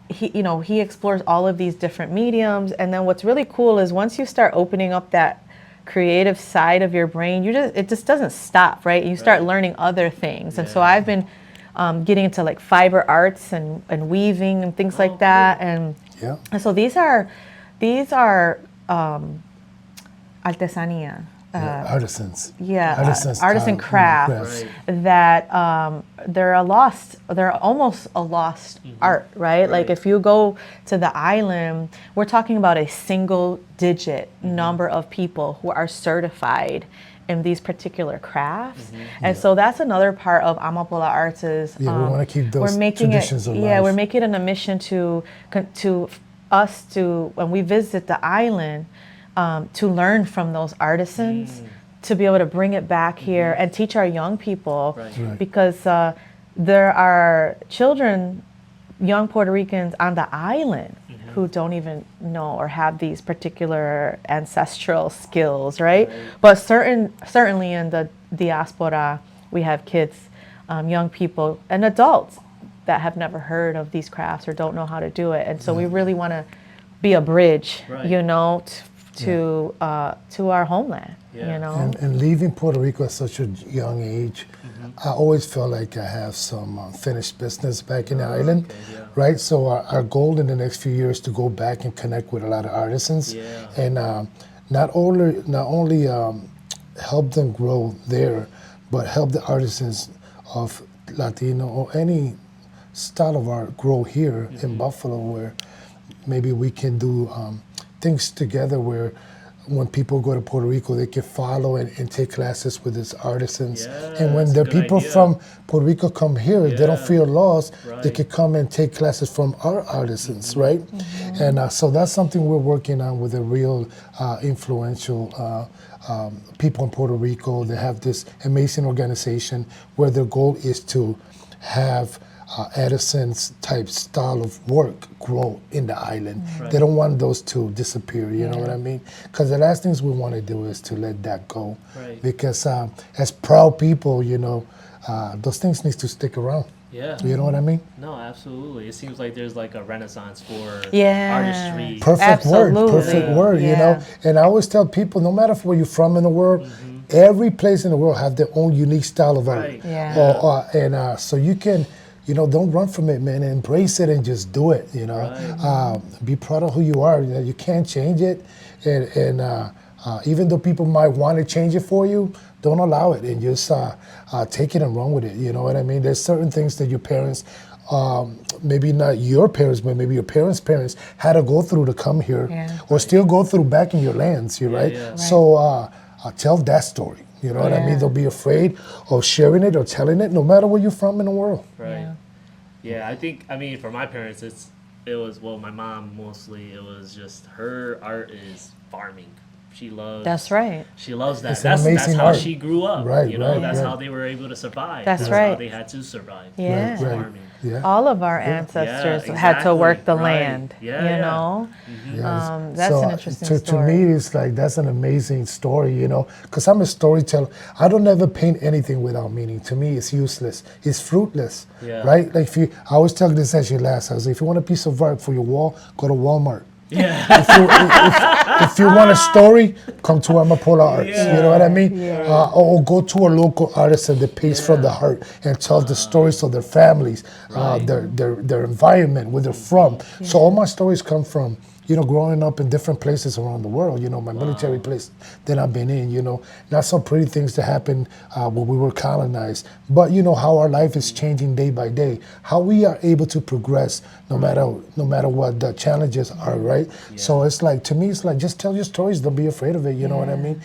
he explores all of these different mediums, and then what's really cool is once you start opening up that creative side of your brain, it just doesn't stop, right? You start learning other things. And so I've been getting into like fiber arts and weaving and things like that, and so these are artesanía. Artisans. Artisan crafts that they're almost a lost art, right? Like if you go to the island, we're talking about a single digit number of people who are certified in these particular crafts. And so that's another part of Amapola Arts is we want to keep those traditions alive. Yeah, we're making it a mission to when we visit the island, to learn from those artisans, to be able to bring it back here and teach our young people, because there are children, young Puerto Ricans on the island who don't even know or have these particular ancestral skills, right? But certainly in the diaspora, we have kids young people and adults that have never heard of these crafts or don't know how to do it. And so we really want to be a bridge, Right. you know, to our homeland, Yeah. you know. And leaving Puerto Rico at such a young age, I always felt like I have some finished business back in the island, okay, yeah. right? So our goal in the next few years is to go back and connect with a lot of artisans, Yeah. and not only help them grow there, but help the artisans of Latino or any style of art grow here in Buffalo, where maybe we can do things together where when people go to Puerto Rico, they can follow and take classes with these artisans. Yeah, And when that's a the good people idea. from Puerto Rico come here, they don't Yeah. feel lost. They Right. can come and take classes from our artisans, right? And so that's something we're working on with a real influential people in Puerto Rico. They have this amazing organization where their goal is to have Edison's type style of work grow in the island. Right. They don't want those to disappear, you know what I mean? Because the last things we want to do is to let that go. Right. Because as proud people, you know, those things need to stick around. Yeah. You know what I mean? No, absolutely. It seems like there's like a renaissance for Yeah. artistry. Perfect word, Absolutely. perfect word, you Yeah. know? And I always tell people, no matter where you're from in the world, every place in the world have their own unique style of art. Right. Yeah. And so you can, you know, don't run from it, man. Embrace it and just do it, you know? Right. Be proud of who you are. You know, you can't change it. And even though people might want to change it for you, don't allow it and just take it and run with it. You know what I mean? There's certain things that your parents, maybe not your parents, but maybe your parents' parents had to go through to come here, Yeah. or still go through back in your lands. You right? yeah. Right. So tell that story. You know what I mean? Yeah. Don't be afraid of sharing it or telling it, no matter where you're from in the world. Right. Yeah. Yeah, I think, I mean, for my parents, it was, well, my mom mostly, it was just her art is farming. She loves. That's right. She loves that. It's an That's amazing how art. she grew up. Right, You know, right, that's right. how they were able to survive. That's how right. they had to survive. Yeah. was Right. farming. Yeah. All of our ancestors Yeah, had to work the exactly. Right. land, Yeah, you yeah. know? Yes. That's So, an interesting to story. me, it's like that's an amazing story, you know, because I'm a storyteller. I don't ever paint anything without meaning. To me, it's useless. It's fruitless, Yeah. right? Like I always tell this as your last. I was like, if you want a piece of art for your wall, go to Walmart. Yeah. If you want a story, come to Amapola Arts. You know what I mean? Yeah. Or go to a local artist that paints from the heart and tells the stories of their families, their environment, where they're from. So all my stories come from, you know, growing up in different places around the world. You know, my military place that I've been in. You know, not some pretty things that happened when we were colonized, but you know how our life is changing day by day. How we are able to progress no matter what the challenges are. Right. So it's like, to me, it's like, just tell your stories. Don't be afraid of it. You know what I mean?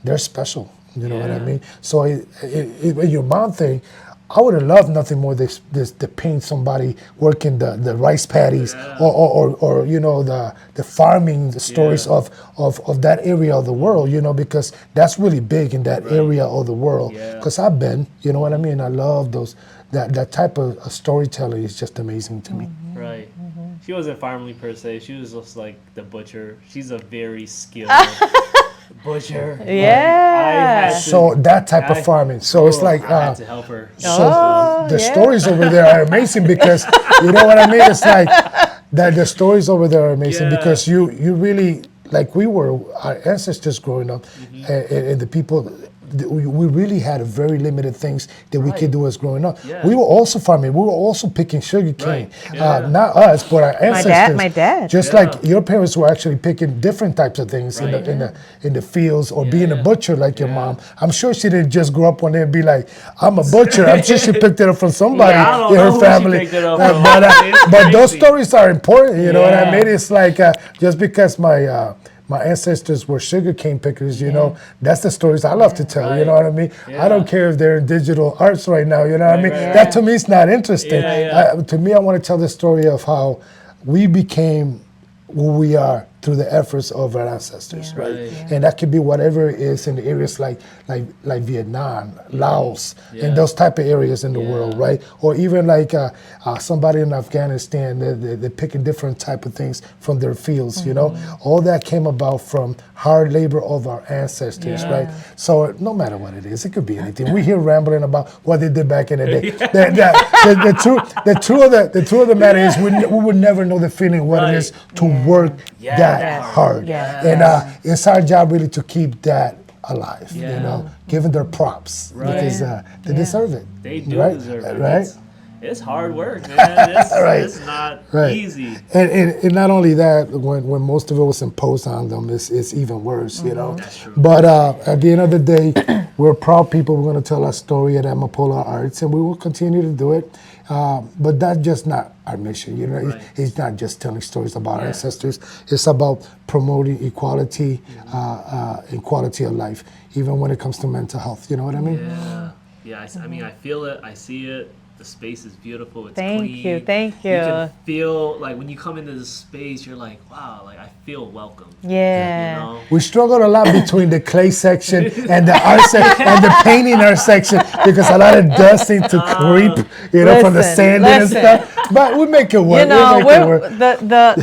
They're special. You know what I Yeah. mean? So your mom thing, I would have loved nothing more this to paint somebody working the rice paddies, or you know, the farming, the stories of that area of the world, you know, because that's really big in that area of the world. Yeah. Because I've been, you know what I mean? I love those, that type of storytelling is just amazing to me. Right. She wasn't farming per se. She was just like the butcher. She's a very skilled butcher. Like, I Yeah. had to- So that type of farming. So it's like, I had to help her. Oh, the yeah. stories over there are amazing because you know what I mean. It's like that. The stories over there are amazing Yeah. because you really, like we were, our ancestors growing up, and the people. We really had very limited things that we could do as growing up. Yeah. We were also farming. We were also picking sugar cane. Right. Yeah. Not us, but our ancestors. my dad. Just Yeah. like your parents were actually picking different types of things Right. in the fields, or being a yeah. butcher like your Yeah. mom. I'm sure she didn't just grow up one day and be like, I'm a butcher. I'm sure she picked it up from somebody Yeah, I don't in know her who she family. picked it up from. It's But those crazy. stories are important. You know what I Yeah. mean? It's like just because my ancestors were sugarcane pickers, you know, that's the stories I love to tell. You know what I mean? Yeah. I don't care if they're in digital arts right now. You know what I mean? right. That to me is not interesting. Yeah, yeah. To me, I want to tell the story of how we became who we are through the efforts of our ancestors, Yeah. right? Right. Yeah. And that could be whatever it is in the areas like Vietnam, Laos, Yeah. and those type of areas in the world, Yeah. right? Or even like somebody in Afghanistan, they're picking different type of things from their fields, you know? All that came about from hard labor of our ancestors, Yeah. right? So no matter what it is, it could be anything. We hear rambling about what they did back in the day. The truth of the matter is we would never know the feeling of what it is to work Yeah. that Yes. hard. Yes. And it's our job really to keep that alive, you Yeah. know, giving their props Right. because they deserve it. They do right? deserve it. Right? It's hard work, man. Right. It's not Right. easy. And not only that, when most of it was imposed on them, it's even worse, you know. That's true. But at the end of the day, we're proud people. We're going to tell our story at Amapola Arts, and we will continue to do it. But that's just not our mission, you know. Right. It's not just telling stories about our Yeah. ancestors. It's about promoting equality and quality of life, even when it comes to mental health. You know what I mean? Yeah. Yeah, I mean, I feel it. I see it. The space is beautiful. It's Thank clean. you, thank You you. can feel, like, when you come into this space, you're like, wow, like, I feel welcome. Yeah. You know? We struggled a lot between the clay section and the art section and the painting art section because a lot of dust seemed to creep, you know, from the Listen, sanding and listen. stuff. But we make it work. You know, we make it we're, work.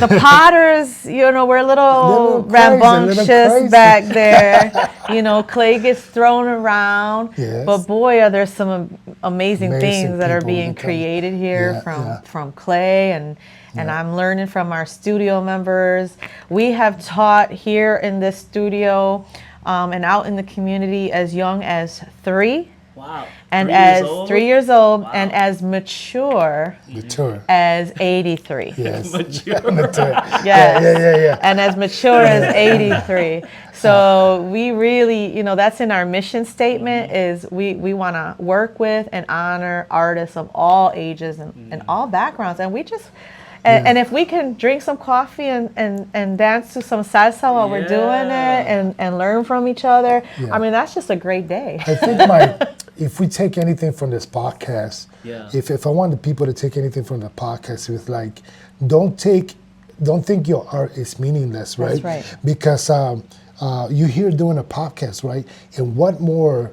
the potters, you know, we're a little Little crazy, rambunctious crazy. back there. You know, clay gets thrown around. Yes. But boy, are there some amazing Amazing things that are people being that come. created here Yeah, from clay, and I'm learning from our studio members. We have taught here in this studio and out in the community as young as 3. Wow. And 3 years as old? 3 years old, Wow. and as mature Mature. as 83. Yes. Mature. Mature. Yes. Yeah. And as mature as 83. So we really, you know, that's in our mission statement is we want to work with and honor artists of all ages and all backgrounds. And we just, and if we can drink some coffee and dance to some salsa while we're doing it and learn from each other, Yeah. I mean, that's just a great day. I think if we take anything from this podcast, Yeah. if I want the people to take anything from the podcast, it's like, don't think your art is meaningless, right? That's right. Because you're here doing a podcast, right? And what more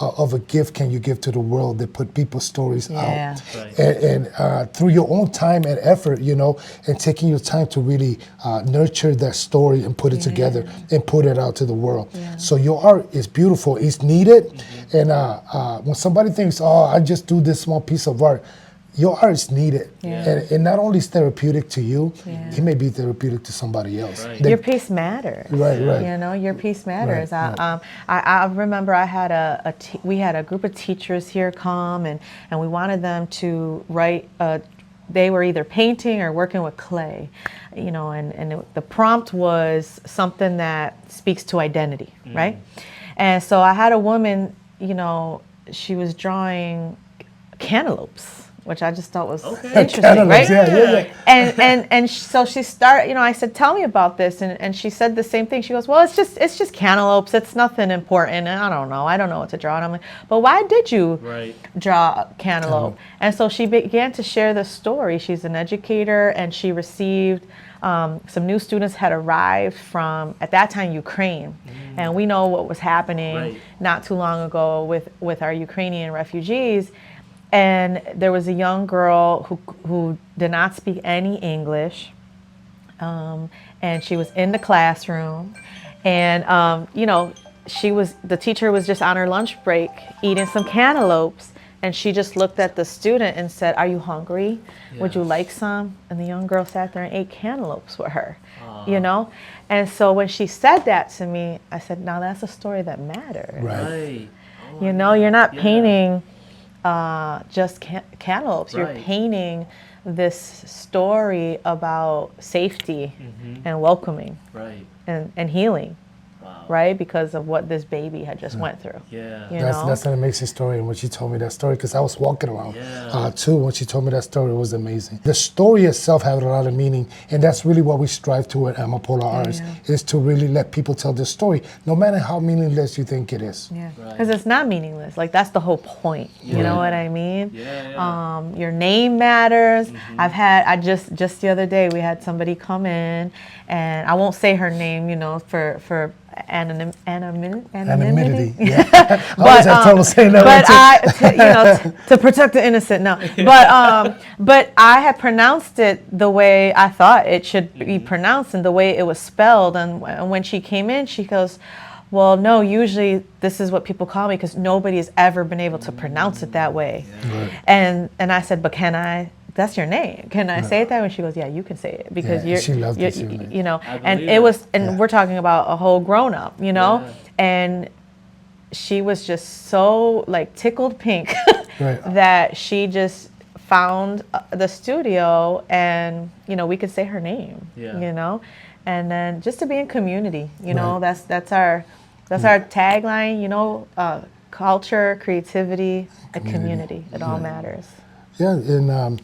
of a gift can you give to the world that put people's stories Yeah. out? Right. And through your own time and effort, you know, and taking your time to really nurture that story and put it together and put it out to the world. So your art is beautiful, it's needed. And when somebody thinks, oh, I just do this small piece of art, your art is needed. And not only is therapeutic to you, it may be therapeutic to somebody else. Right. That- Your piece matters. Right. You know, your piece matters. Right. I remember I had we had a group of teachers here come and we wanted them to write. They were either painting or working with clay, you know, and the prompt was something that speaks to identity, right? And so I had a woman, you know, she was drawing cantaloupes, which I just thought was interesting, right? Cantaloupes, yeah. So she started, you know, I said, tell me about this. And she said the same thing. She goes, well, it's just cantaloupes. It's nothing important. And I don't know what to draw. And I'm like, but why did you draw cantaloupe? And so she began to share the story. She's an educator and she received, some new students had arrived from, at that time, Ukraine. And we know what was happening not too long ago with our Ukrainian refugees. And there was a young girl who did not speak any English, and she was in the classroom, and you know, the teacher was just on her lunch break eating some cantaloupes, and she just looked at the student and said, "Are you hungry? Would you like some?" And the young girl sat there and ate cantaloupes with her, you know. And so when she said that to me, I said, "Now that's a story that matters." Right. Oh, You know, you're not painting just cantaloupes. You're painting this story about safety and welcoming and healing. Wow. right? Because of what this baby had just went through. Yeah. You know? That's an amazing story. And when she told me that story, because I was walking around Yeah. too, when she told me that story, it was amazing. The story itself had a lot of meaning, and that's really what we strive to at Amapola Arts, is to really let people tell their story, no matter how meaningless you think it is. Yeah, Right. because it's not meaningless. Like, that's the whole point. You know what I mean? Yeah. Your name matters. I just the other day, we had somebody come in, and I won't say her name, you know, for anonymity. Yeah. I always have trouble saying that But one too. to protect the innocent, no. But I had pronounced it the way I thought it should be pronounced and the way it was spelled. And when she came in, she goes, well, no, usually this is what people call me because nobody has ever been able to pronounce it that way. Right. And I said, but can I? That's your name. Can I say it that way? And she goes, yeah, you can say it because she loved it too, man. you know. I And believe it it. was, and we're talking about a whole grown up, you know, Yeah. and she was just so like tickled pink Right. that she just found the studio, and you know we could say her name, Yeah. you know, and then just to be in community, you know, Right. that's our tagline, you know, culture, creativity, and community. It all matters. Yeah, and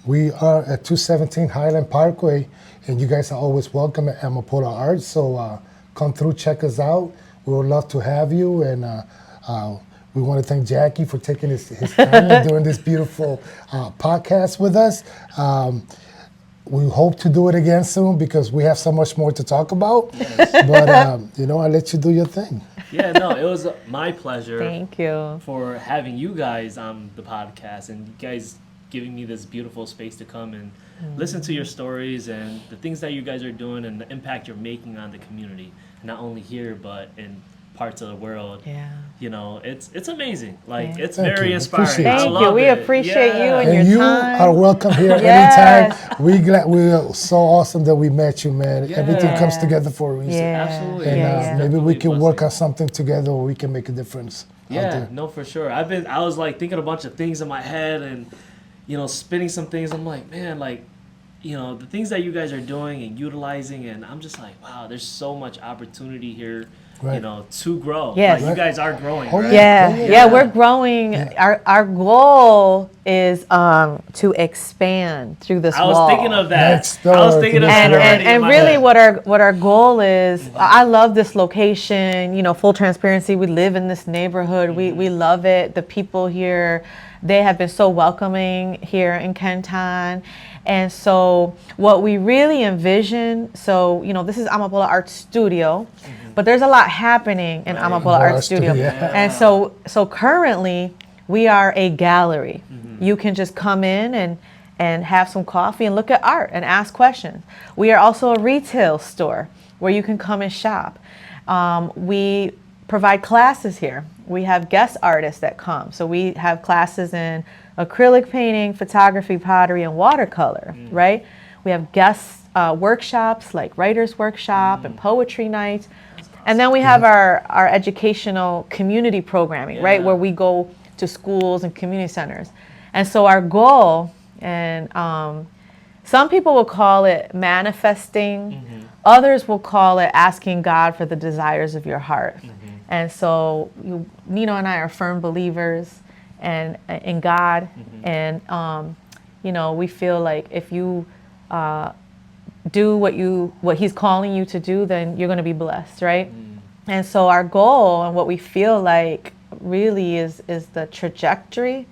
we are at 217 Highland Parkway, and you guys are always welcome at Amapola Arts. So come through, check us out. We would love to have you, and we want to thank Jackie for taking his time and doing this beautiful podcast with us. We hope to do it again soon because we have so much more to talk about. But you know, I'll let you do your thing. Yeah, no, it was my pleasure Thank you. for having you guys on the podcast and you guys giving me this beautiful space to come and listen to your stories and the things that you guys are doing and the impact you're making on the community, not only here but in parts of the world. Yeah. You know, it's amazing. Like Yeah. it's Thank very you. inspiring. Appreciate I it. Thank you. love We it. appreciate you and And your you time. are welcome here Yes. anytime. We're so awesome that we met you, man. Everything comes Yeah. together for a reason. Yeah. Absolutely. And Yeah. maybe we Definitely can work blessing. on something together where we can make a difference out Yeah, there. no, for sure. I was like thinking a bunch of things in my head and, you know, spinning some things. I'm like, man, like, you know, the things that you guys are doing and utilizing, and I'm just like, wow, there's so much opportunity here, you Right. know, to grow. Yes. Like, you guys are growing, Oh, right? Yeah, Yeah. yeah, we're growing. Our goal is to expand through this I was wall. thinking of that. Next I was door thinking to of this that and door. already in and my really head. what our goal is, I love this location, you know, full transparency, we live in this neighborhood, we love it, the people here, they have been so welcoming here in Kenton. And so what we really envision, so you know, this is Amapola Arts Studio, but there's a lot happening in Amapola Arts Studio. Yeah. And so currently we are a gallery. You can just come in and have some coffee and look at art and ask questions. We are also a retail store where you can come and shop. We provide classes here. We have guest artists that come. So we have classes in acrylic painting, photography, pottery, and watercolor, right? We have guest workshops like writer's workshop and poetry nights. And then we have our educational community programming, right? Yeah. Where we go to schools and community centers. And so our goal, and some people will call it manifesting, others will call it asking God for the desires of your heart. And so Nino and I are firm believers and in God, and you know, we feel like if you do what He's calling you to do, then you're going to be blessed, right? And so our goal and what we feel like really is the trajectory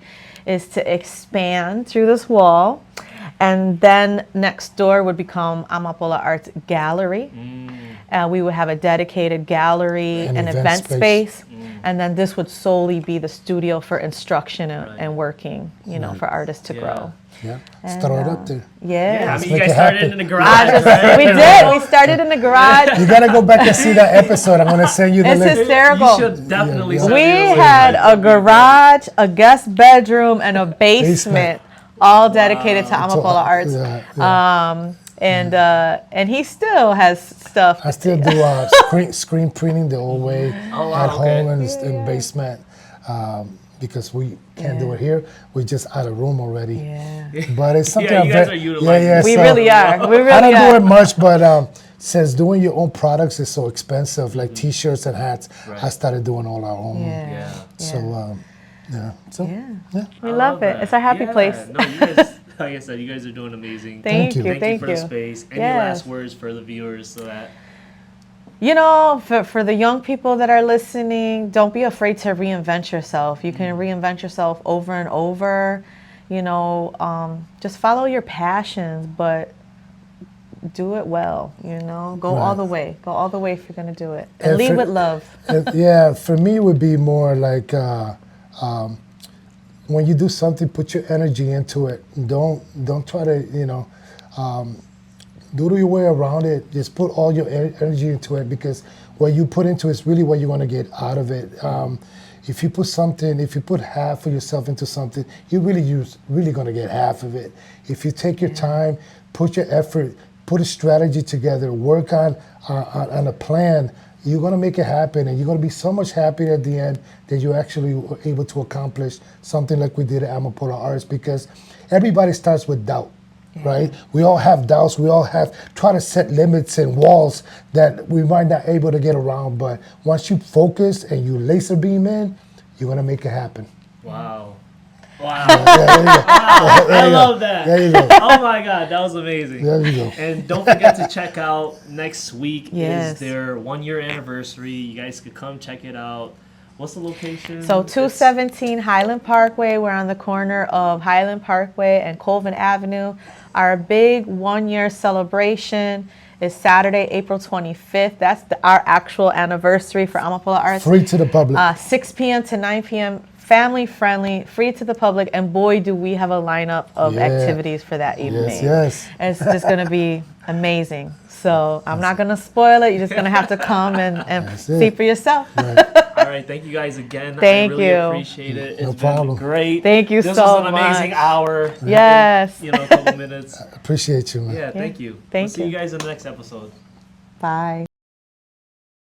is to expand through this wall, and then next door would become Amapola Arts Gallery. We would have a dedicated gallery An and event event space. space. And then this would solely be the studio for instruction and working, you know, for artists to grow. Yeah, And, throw it up there. Yeah. I Let's mean, you make guys it started happen. in the garage, We right? did. We started in the garage. You gotta go back and see that episode. I'm gonna send you the It's link. hysterical. You should definitely Yeah. send We me the link. had a garage, a guest bedroom, and a basement, all dedicated to Amapola Arts. Yeah. And he still has stuff. I still do screen printing the old way Oh, wow, at home okay. and basement because we can't do it here. We just out of room already. Yeah. But it's something. Yeah, you guys I'm are utilizing yeah, it. We so really are. We really I don't are. do it much, but since doing your own products is so expensive, like T-shirts and hats, Right. I started doing all our own. Yeah. So, So, Yeah. We I love it. that. It's our happy Yeah. place. No, you guys, like I said, you guys are doing amazing. Thank you. you. Thank you for the you. space. Any Yes. last words for the viewers so that You know, for the young people that are listening, don't be afraid to reinvent yourself. You can reinvent yourself over and over. You know, just follow your passions, but do it well. You know, go all Right. the way. Go all the way if you're gonna do it, and And lead for- with love. Yeah, for me, it would be more like when you do something, put your energy into it. Don't try to doodle your way around it. Just put all your energy into it, because what you put into it is really what you want to get out of it. If you put half of yourself into something, you're really going to get half of it. If you take your time, put your effort, put a strategy together, work on a plan, you're going to make it happen, and you're going to be so much happier at the end that you actually were able to accomplish something like we did at Amapola Arts, because everybody starts with doubt. Right? We all have doubts. We all try to set limits and walls that we might not able to get around. But once you focus and you laser beam in, you're gonna make it happen. wow. Wow. There I you go. love that. There you go. Oh my God, that was amazing. There you go. And don't forget to check out next week Yes. is their 1-year anniversary. You guys could come check it out. What's the location? So 217 Highland Parkway. We're on the corner of Highland Parkway and Colvin Avenue. Our big 1-year celebration is Saturday, April 25th. That's our actual anniversary for Amapola Arts. Free to the public. 6 p.m. to 9 p.m. Family friendly, free to the public, and boy, do we have a lineup of Yeah. activities for that evening. Yes. It's just going to be amazing. So I'm not going to spoil it. You're just going to have to come and That's see it. for yourself. All right, thank you guys again. Thank I really you. appreciate it. It's No been problem. great. Thank you this so was an amazing much. hour. Yes. A couple minutes. Appreciate you, man. Yeah, thank you. Thank We'll see you you. guys in the next episode. Bye.